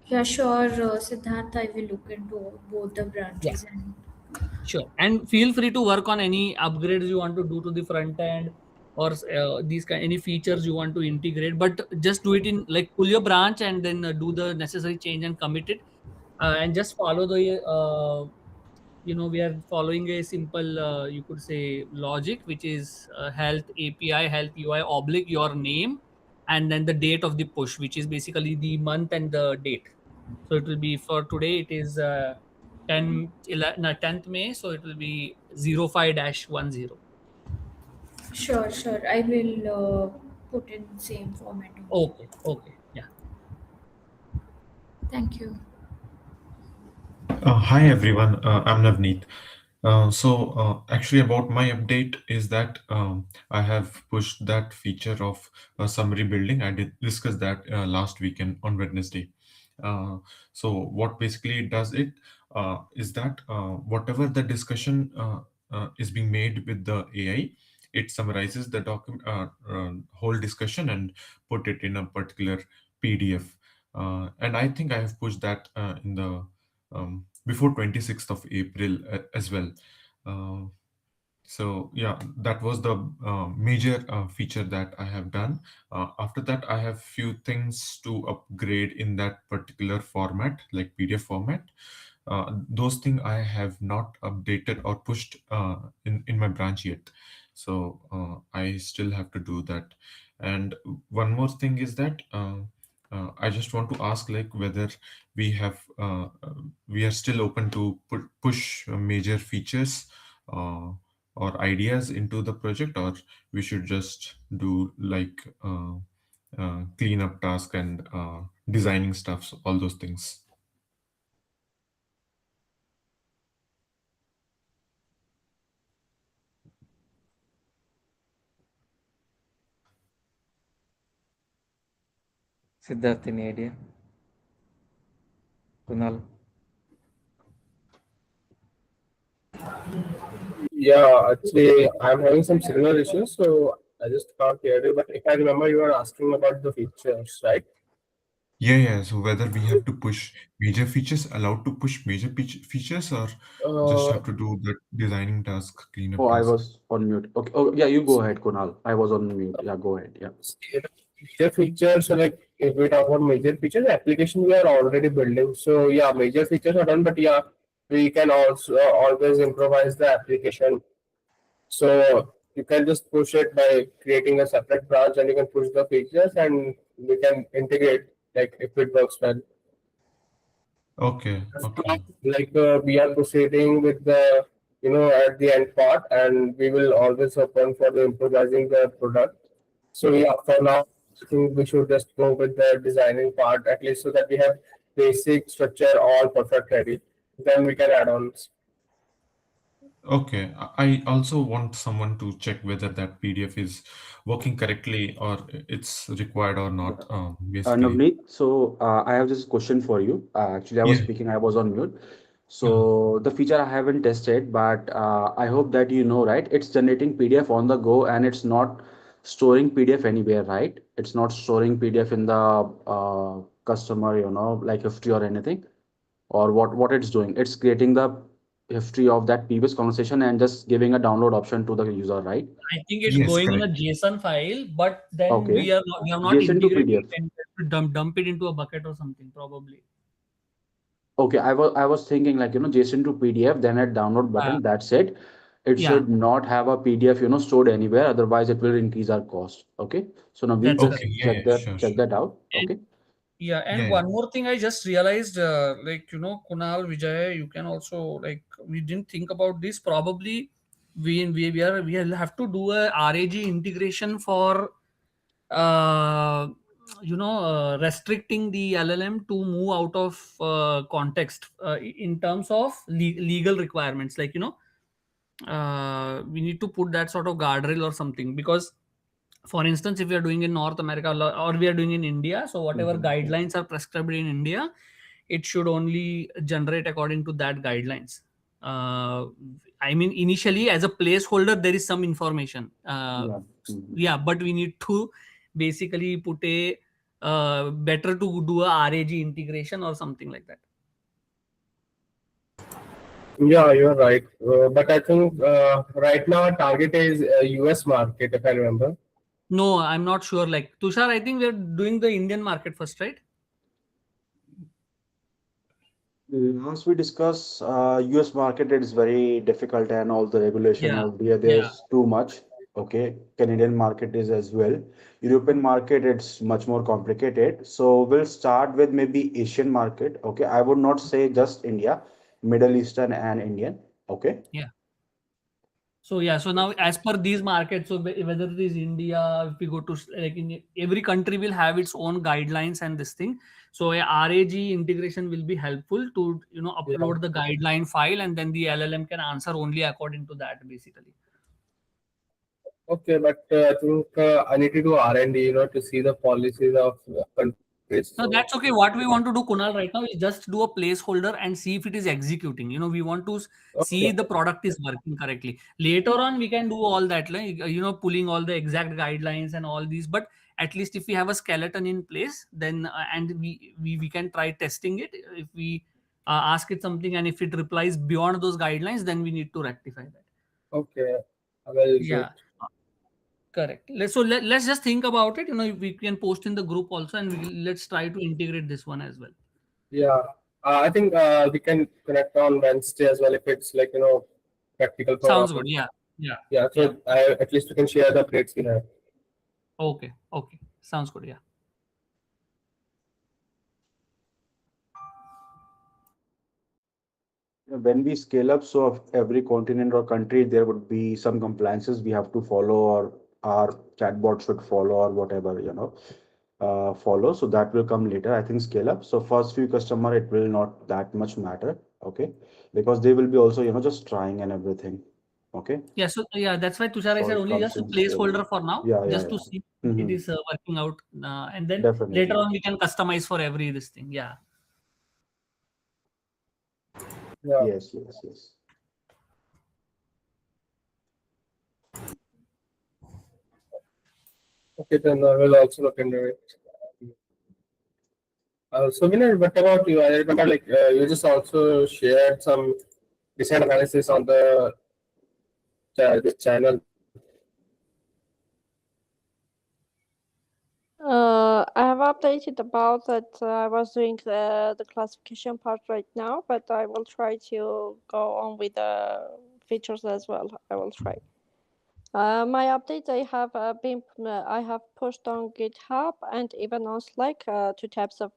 yeah, sure, Siddharth. I will look into both the Yeah, branches and sure. And feel free to work on any upgrades you want to do to the front end, or these kind any features you want to integrate. But just do it in, like, pull your branch and then do the necessary change and commit it, and just follow the we are following a simple, you could say, logic, which is health API, health UI oblique your name, and then the date of the push, which is basically the month and the date. So it will be, for today it is 10th May, so it will be 05-10. sure, sure. I will put in same format only. Okay, okay, yeah. Thank you. Hi everyone, I'm Navneet. Actually, about my update is that I have pushed that feature of summary building. I did discuss that last weekend on Wednesday. Uh, what basically it does it is that whatever the discussion is being made with the AI, it summarizes the document, whole discussion, and put it in a particular PDF. And I think I have pushed that in the before 26th of April as well. Uh, yeah, that was the major feature that I have done. After that, I have few things to upgrade in that particular format, like PDF format. Those things I have not updated or pushed in my branch yet. I still have to do that. And one more thing is that I just want to ask, like, whether we have we are still open to push major features or ideas into the project, or we should just do like cleanup task and designing stuff, all those things. Siddharth, any idea? Kunal. Yeah, actually, I'm having some signal issues, so I just can't hear you. But if I remember, you were asking about the features, right? Yeah. So whether we have to push major features, allowed to push major features, or just Uh, have to do the designing task, cleanup Oh, I task. was on mute. Okay. Oh, yeah, you go ahead, Kunal. I was on mute. Yeah, go ahead. Yeah. Major features, so like if we talk about major features, application we are already building. So yeah, major features are done, but yeah, we can also always improvise the application. So you can just push it by creating a separate branch, and you can push the features, and we can integrate like if it works well. Okay, okay. Like we are proceeding with the at the end part, and we will always open for the improvising the product. So yeah, for now, I think we should just go with the designing part at least, so that we have basic structure all perfect ready. Then we can add on. Okay, I also want someone to check whether that PDF is working correctly or it's required or Yeah. not, basically. Navneet, so I have this question for you. Actually, I was Yeah, speaking, I was on mute. yeah. So the feature I haven't tested, but I hope that you know, right? It's generating PDF on the go and it's not storing PDF anywhere, right? It's not storing PDF in the customer, like history or anything. Or what it's doing. It's creating the history of that previous conversation and just giving a download option to the user, right? I think it's Yes, going in a correct. JSON file, but then Okay. we have not JSON to integrated PDF. it and dump it into a bucket or something probably. Okay, I was thinking like JSON to PDF, then a download Uh, button. That's it. It yeah, should not have a PDF stored anywhere. Otherwise, it will increase our cost. Okay. So now we that's Okay, correct. just yeah, sure, check sure. that out. And Okay. yeah, Yeah, and yeah. one more thing I just realized, Kunal, Vijay, you can also like we didn't think about this. Probably we'll have to do a RAG integration for restricting the LLM to move out of context in terms of legal requirements. Like we need to put that sort of guardrail or something because for instance if we are doing in North America or we are doing in India, so whatever Mhm. guidelines are prescribed in India, it should only generate according to that guidelines. uh, I mean initially as a placeholder there is some information, Yeah. Mhm. yeah, but we need to basically put a better to do a RAG integration or something like that. Yeah, you're right. But I think right now our target is US market, if I remember. No, I'm not sure. Like Tushar, I think we're doing the Indian market first, right? Once we discuss US market, it is very difficult and all the regulation Yeah, out there, yeah. there's too much. Okay. Canadian market is as well. European market, it's much more complicated. So we'll start with maybe Asian market. Okay. I would not say just India, Middle Eastern and Indian. Okay. Yeah. So yeah, so now as per these markets, so whether it is India, if we go to like in every country will have its own guidelines and this thing. So a RAG integration will be helpful to Yeah. upload the guideline file and then the LLM can answer only according to that basically. Okay, but I think I need to do R&D, to see the policies of countries. No, So that's okay. What we want to do, Kunal, right now is just do a placeholder and see if it is executing. We want to see okay, the product is working correctly. Later on, we can do all that, like pulling all the exact guidelines and all these. But at least if we have a skeleton in place, then and we can try testing it. If we ask it something and if it replies beyond those guidelines, then we need to rectify that. okay, I will do Yeah. it. Correct. Let's just think about it. We can post in the group also, and let's try to integrate this one as well. Yeah, I think we can connect on Wednesday as well if it's like practical for Sounds all. good. Yeah. Yeah. Yeah, Yeah. so at least we can share the updates we have. Okay. Okay. Sounds good. Yeah. When we scale up, so of every continent or country, there would be some compliances we have to follow, or our chatbot should follow, or whatever, follow. So that will come later, I think, scale up. So first few customer, it will not that much matter, okay, because they will be also, just trying and everything, okay. Yeah. So yeah, that's why Tushar I So said it only comes just a in scaling. placeholder for now, Yeah, yeah, just to yeah. see if it Hmm. is working out, and then later Definitely. on we can customize for every this thing. Yeah. Yeah. Yes, yes, yes. Okay, then I will also look into it. So, Vinay, what about you? I remember like you just also shared some recent analysis on the this channel. I have updated about that. I was doing the classification part right now, but I will try to go on with the features as well. I will try. My updates I have pushed on GitHub and even on Slack. Two types of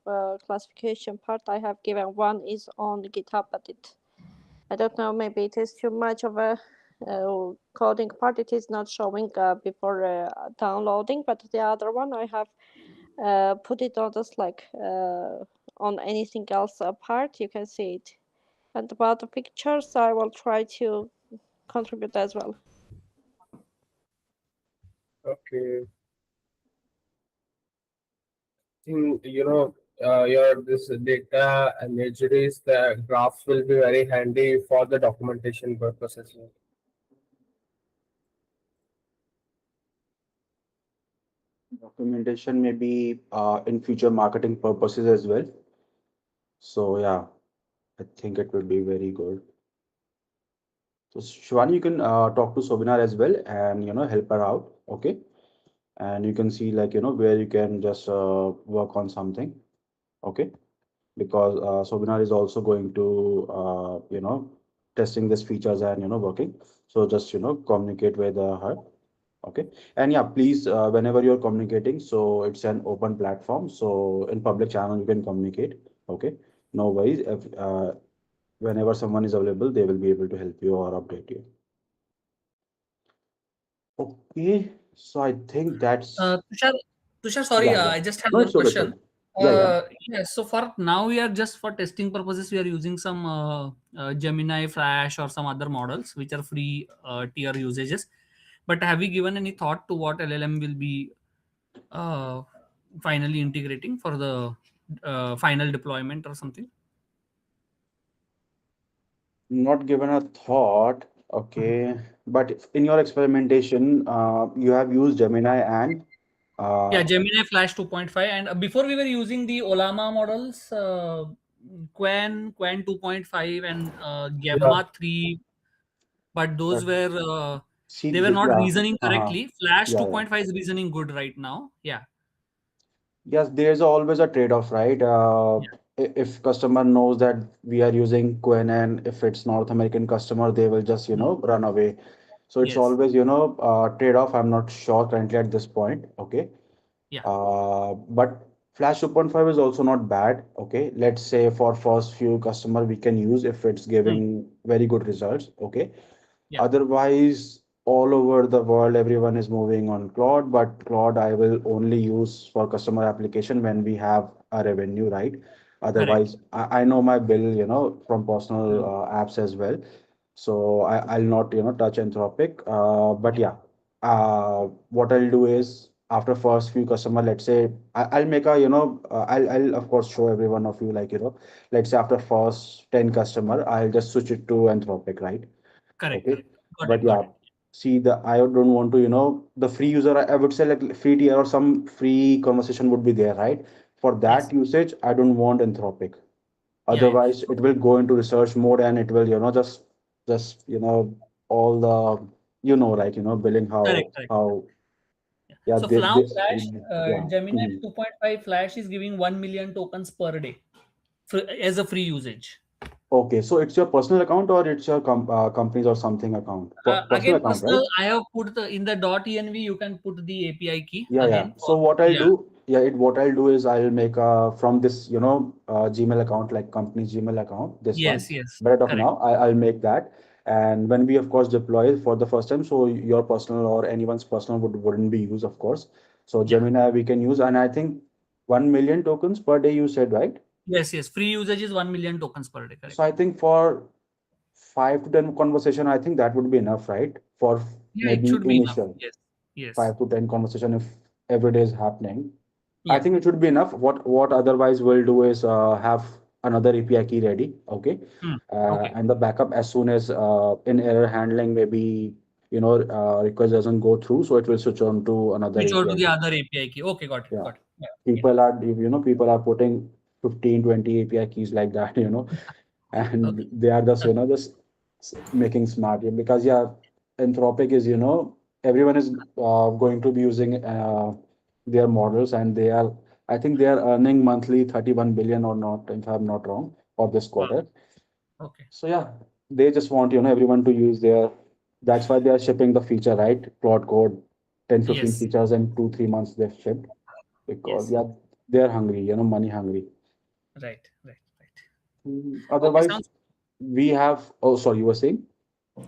classification part I have given. One is on GitHub, but I don't know, maybe it is too much of a coding part. It is not showing before downloading, but the other one I have put it on the Slack. On anything else apart, you can see it. And about the pictures, I will try to contribute as well. Okay. Your this data imageries, the graphs will be very handy for the documentation purposes. Documentation maybe in future marketing purposes as well. So yeah, I think it would be very good. So Shivani, you can talk to Sobinar as well and help her out. Okay. And you can see like where you can just work on something. Okay. Because Sobinar is also going to testing these features and working. So just communicate with her. Okay. And yeah, please whenever you're communicating, so it's an open platform. So in public channel you can communicate. Okay. No worries. If whenever someone is available, they will be able to help you or update you. Okay. So I think that's Tushar, sorry, yeah, yeah. I just had No, one it's okay, it's question. okay. Yeah, yeah. Yes, so for now, we are just for testing purposes, we are using some Gemini, Flash, or some other models which are free tier usages. But have we given any thought to what LLM will be uh, finally integrating for the final deployment or something? Not given a thought. Okay. But in your experimentation, you have used Gemini and Yeah, uh, Gemini Flash 2.5, and before we were using the Olama models, Quen 2.5, and Yeah. Gemma 3, but those but were see, they were not yeah, reasoning correctly. Flash yeah, yeah. 2.5 is reasoning good right now. Yeah, Yes, there's always a trade-off, right? yeah, If customer knows that we are using Quen and if it's North American customer, they will just, mm, run away. So it's yes, always, trade-off. I'm not sure currently at this point. Okay. yeah, But Flash 2.5 is also not bad. Okay. Let's say for first few customer we can use if it's mm, giving very good results. Okay. yeah, Otherwise, all over the world, everyone is moving on Claude, but Claude I will only use for customer application when we have a revenue, right? correct. Otherwise, I know my bill, from personal Mm, apps as well. So I'll not, touch Anthropic. But yeah, yeah, what I'll do is after first few customer, let's say I'll make a, I'll of course show every one of you like, let's say after first 10 customer, I'll just switch it to Anthropic, right? correct, Okay. correct. Got But it, got yeah, it. see I don't want to, the free user, I would say like free tier or some free conversation would be there, right? For Yes, that usage, I don't want Anthropic. yeah, yeah, Otherwise, it will go into research mode and it will, just, all the, like, billing correct, correct. Yeah. yeah, So now this, Flash, yeah. Gemini Mhm. 2.5 Flash is giving 1 million tokens per day as a free usage. Okay. So it's your personal account or it's your company's or something account? Personal Again, account, right? personal, I have put in the .env, you can put the API key Yeah, yeah. again for, So what I'll yeah, do, what I'll do is I'll make from this, Gmail account, like company's Gmail account, this one. yes, yes, But of correct. now, I'll make that. And when we, of course, deploy for the first time, so your personal or anyone's personal wouldn't be used, of course. So Yeah, Gemini we can use, and I think 1 million tokens per day, you said, right? yes, yes. Free usage is 1 million tokens per day, correct. So I think for 5 to 10 conversation, I think that would be enough, right? For Yeah, it maybe should be enough. initial Yes, yes, 5 to 10 conversation if every day is happening. I yeah, think it should be enough. What otherwise we'll do is have another API key ready, okay, hmm, okay, and the backup as soon as in error handling maybe request doesn't go through, so it will switch on to another Switch over to API the key. other API key. Okay, got it. Yeah. Got it. Yeah. People are putting 15, 20 API keys like that, and Okay. they are just, making smart, because yeah, Anthropic is, everyone is going to be using their models, and I think they are earning monthly 31 billion or not, if I'm not wrong, for this Wow. quarter. Okay. So yeah, they just want, everyone to use that's why they are shipping the feature, right? Plot code, 10, 15 Yes. features in 2, 3 months they've shipped, because Yes. yeah, they're hungry, money hungry. Right. Right. Right. Okay. Otherwise, Sounds. we have, oh, sorry, you were saying?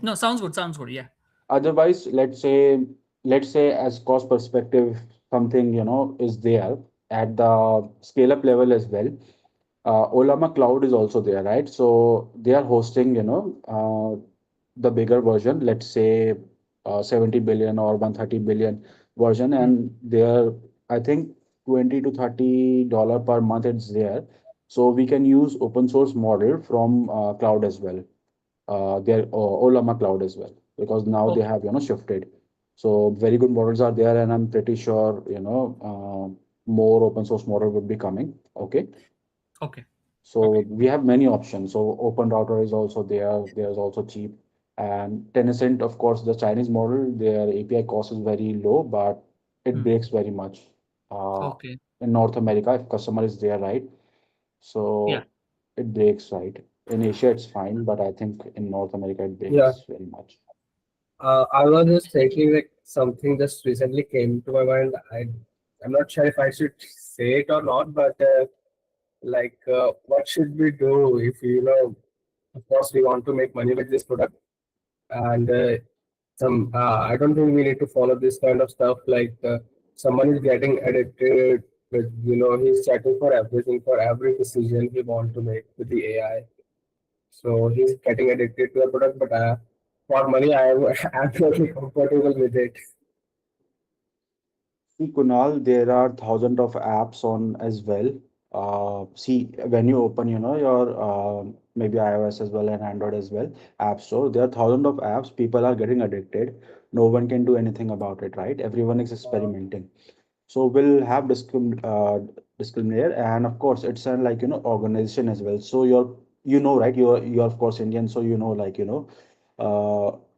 No, sounds good. Sounds good. Yeah. Otherwise, let's say as cost perspective, something, is there at the scale up level as well. Olama Cloud is also there, right? So they are hosting, the bigger version, let's say 70 billion or 130 billion version, Hmm. and they're, I think, 20 to $30 per month it's there. So we can use open source model from cloud as well, their Olama Cloud as well, because now they Okay. have, shifted. So very good models are there, and I'm pretty sure, more open source model would be coming. Okay. Okay. So Okay. we have many options. So Open Router is also there. There's also cheap. And Tencent, of course, the Chinese model, their API cost is very low, but it Hmm. breaks very much. Uh, Okay. in North America, if customer is there, right? Yeah. So it breaks, right? In Asia, it's fine, but I think in North America, it Yeah. breaks very much. I was just thinking like something just recently came to my mind. I'm not sure if I should say it or not, but what should we do if of course we want to make money with this product, and some I don't think we need to follow this kind of stuff. Someone is getting addicted with he's chatting for everything, for every decision he want to make with the AI. So he's getting addicted to the product, but for money, I am absolutely comfortable with it. See, Kunal, there are thousands of apps on as well. See, when you open, your maybe iOS as well and Android as well, App Store, there are thousands of apps. People are getting addicted. No one can do anything about it, right? Everyone is Uh, experimenting. So we'll have discriminator, and of course, it's an like organization as well. So right? You're of course Indian, so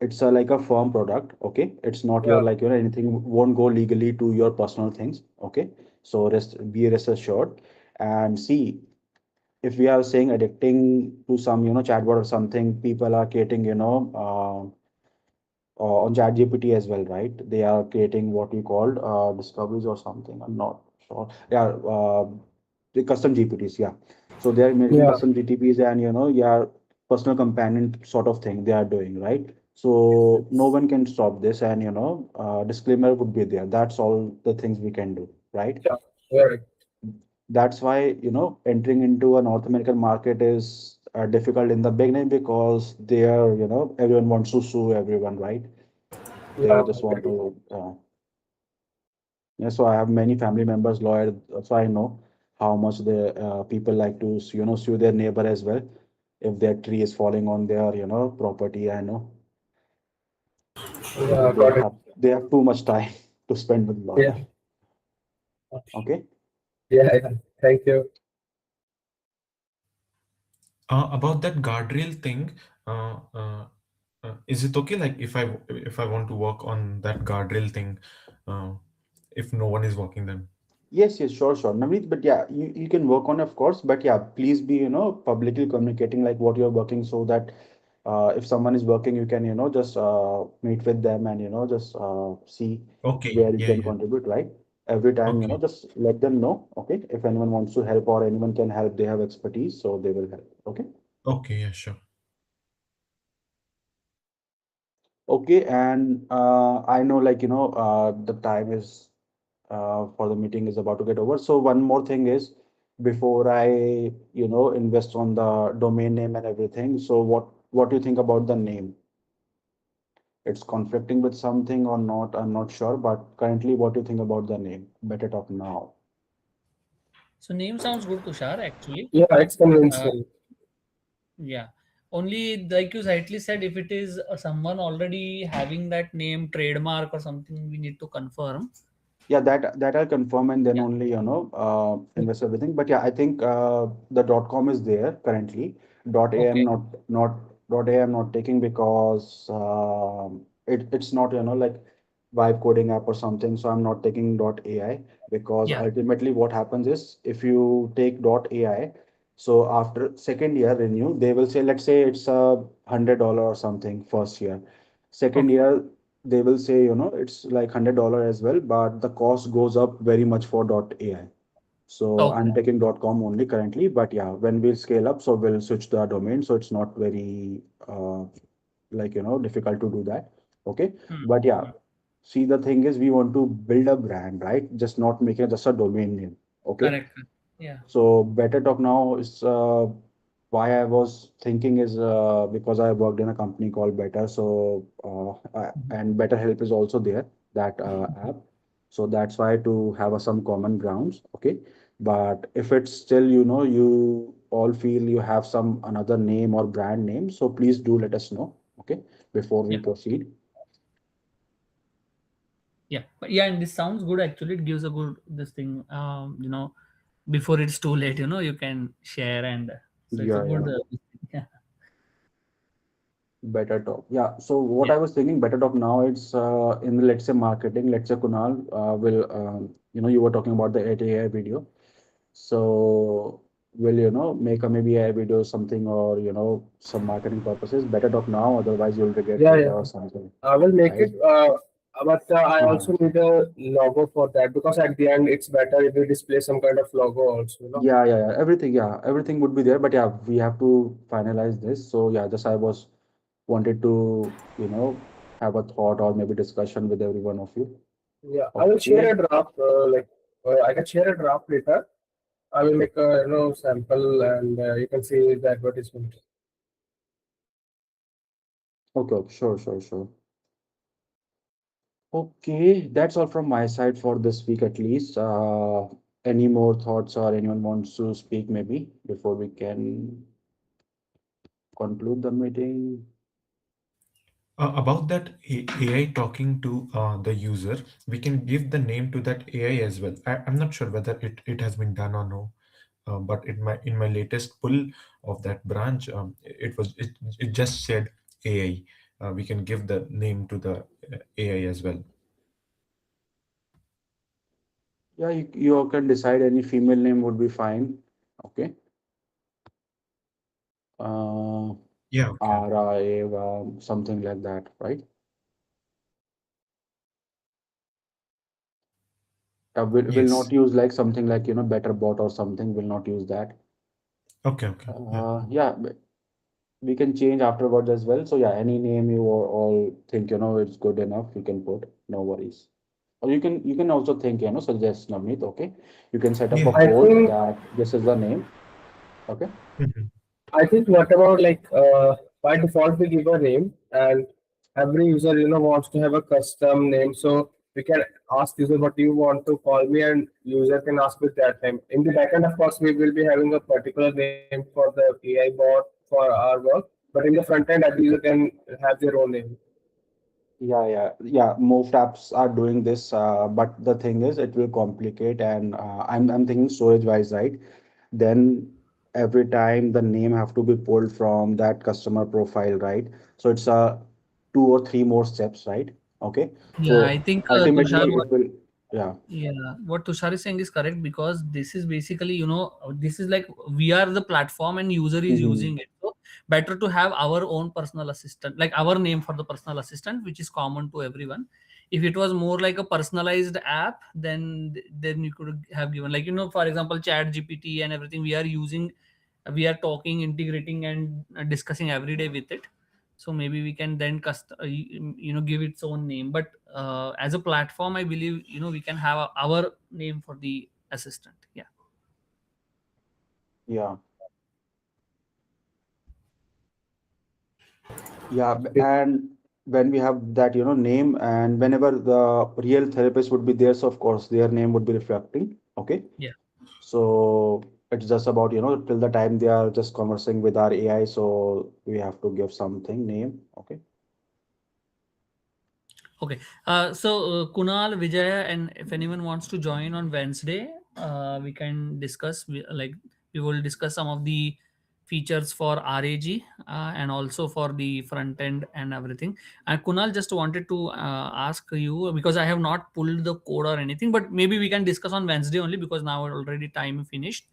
it's a like a firm product. Okay, it's not your yeah, like anything won't go legally to your personal things. Okay, so be rest assured. And see, if we are saying addicting to some chatbot or something, people are creating on ChatGPT as well, right? They are creating what we called discoveries or something. I'm not sure. Yeah, the custom GPTs. Yeah. So they are making yeah, custom GTPs, and yeah, personal companion sort of thing they are doing, right? So no one can stop this, and disclaimer would be there. That's all the things we can do, right? yeah, right. That's why entering into a North American market is difficult in the beginning, because there everyone wants to sue everyone, right? They Yeah, just want to, yeah, so I have many family members lawyer, so I know how much the people like to, sue their neighbor as well if their tree is falling on their, property. I know yeah, got it. they have too much time to spend with lawyer. Yeah, Okay. yeah, yeah. Thank you. About that guardrail thing, is it okay? Like if I want to work on that guardrail thing, uh, if no one is working, then Yes, yes, sure, sure. Navneet, but yeah, you can work on, of course, but yeah, please be, publicly communicating like what you're working, so that if someone is working, you can, just meet with them, and, just see okay, where you yeah, can yeah, contribute, right? Every time, okay, just let them know, okay? If anyone wants to help or anyone can help, they have expertise, so they will help, okay? okay, yeah, sure. Okay, and I know, like, the time is for the meeting is about to get over. So one more thing is, before I, invest on the domain name and everything. So what do you think about the name? It's conflicting with something or not? I'm not sure, but currently, what do you think about the name? Better talk now. So name sounds good, Tushar. Actually, Yeah, it's uh, convincing. yeah. Only like you rightly said, if it is someone already having that name, trademark or something, we need to confirm. Yeah, that I'll confirm, and then Yeah. only, invest everything. But yeah, I think the .com is there currently. .am Okay. not not taking because it's not, like vibe coding app or something. So I'm not taking .ai, because Yeah. ultimately what happens is, if you take .ai, so after second year renew, they will say, let's say it's $100 or something first year. Second Okay. year they will say, it's like $100 as well, but the cost goes up very much for .ai. So Okay. I'm taking .com only currently, but yeah, when we'll scale up, so we'll switch the domain. So it's not very difficult to do that. Okay, Hmm. but yeah, Hmm. see, the thing is, we want to build a brand, right? Just not making it just a domain name. Okay, Correct. Correct. Yeah. so Better Talk Now is why I was thinking is because I worked in a company called Better, so and Better Help is also there, that app. So that's why, to have some common grounds. Okay, but if it's still, you all feel you have some another name or brand name, so please do let us know. Okay, before we Yeah. proceed. Yeah. But yeah, and this sounds good actually. It gives a good this thing. Before it's too late, you can share, and so it's a Yeah, good. yeah. Yeah. Better Talk. Yeah. So what Yeah. I was thinking, Better Talk Now, it's in the, let's say, marketing. Let's say Kunal will, you were talking about the AI video. So will, make a maybe AI video or something, or, some marketing purposes. Better Talk Now, otherwise you'll get Yeah, data yeah. or something, I will make right? it, but I Uh, also need a logo for that because at the end it's better if we display some kind of logo also, you know. yeah. Everything would be there. But yeah, we have to finalize this. So yeah, just I was wanted to, have a thought or maybe discussion with every one of you. Yeah, I will share Okay. a draft. I can share a draft later. I will make a sample and you can see the advertisement. Okay, okay, sure. Okay, that's all from my side for this week at least. Any more thoughts, or anyone wants to speak maybe before we can conclude the meeting? About that AI talking to the user, we can give the name to that AI as well. I'm not sure whether it has been done or no, but in my latest pull of that branch, it just said AI. We can give the name to the AI as well. Yeah, you can decide any female name would be fine. Okay. Uh, Yeah. Okay. Ara, Eva, something like that, right? Will Yes. not use like something like, better bot or something. Will not use that. Okay. Okay. Yeah. Yeah, we can change afterwards as well. So yeah, any name you all think, it's good enough, you can put. No worries. Or you can also think, suggest, Navneet. Okay, you can set up a Yeah. I poll think that this is the name. Okay. Mhm. I think what about by default we give a name and every user wants to have a custom name, so we can ask user what do you want to call me and user can ask with that name. In the backend, of course, we will be having a particular name for the AI bot for our work, but in the front end, every user can have their own name. Yeah. Most apps are doing this, but the thing is, it will complicate, and I'm thinking storage wise, right? Then every time the name have to be pulled from that customer profile, right? So it's two or three more steps, right? Okay. Yeah. I So think Tushar. ultimately, it will, yeah. Yeah, what Tushar is saying is correct because this is basically, this is like we are the platform and user is Mhm. using it. So better to have our own personal assistant, like our name for the personal assistant, which is common to everyone. If it was more like a personalized app, then you could have given, like, for example, Chat GPT and everything we are using, we are talking, integrating, and discussing every day with it. So maybe we can then give its own name, but as a platform, I believe, we can have our name for the assistant. Yeah. Yeah. And when we have that, name, and whenever the real therapist would be there, so of course their name would be reflecting. Okay. Yeah. So it's just about, till the time they are just conversing with our AI, so we have to give something name. Okay. Okay. So Kunal, Vijaya, and if anyone wants to join on Wednesday, we can discuss. We will discuss some of the features for RAG and also for the front end and everything. And Kunal, just wanted to ask you, because I have not pulled the code or anything, but maybe we can discuss on Wednesday only, because now already time finished.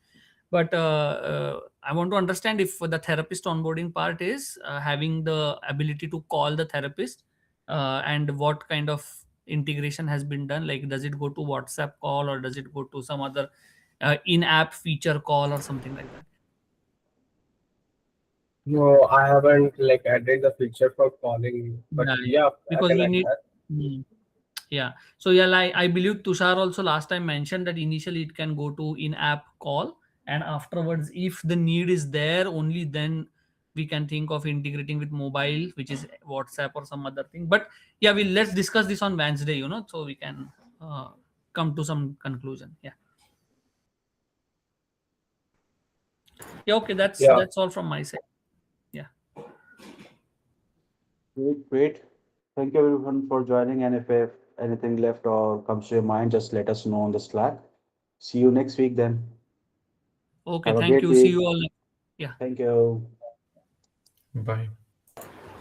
But I want to understand if the therapist onboarding part is having the ability to call the therapist, and what kind of integration has been done. Like, does it go to WhatsApp call, or does it go to some other in-app feature call or something like that? No, I haven't like added the feature for calling, but Yeah, yeah. yeah, I Because can we add need. that. Hmm. Yeah. So yeah, like I believe Tushar also last time mentioned that initially it can go to in-app call, and afterwards, if the need is there, only then we can think of integrating with mobile, which is WhatsApp or some other thing. But yeah, let's discuss this on Wednesday, so we can uh, come to some conclusion. Yeah. Yeah. Okay. That's Yeah, that's all from my side. Yeah. Great, great. Thank you everyone for joining. And if anything left or comes to your mind, just let us know on the Slack. See you next week then. Okay. Have a Thank great you. See week. you all. Yeah. Thank you. Bye.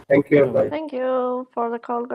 thank you. Bye Bye. bye. Thank you for the call,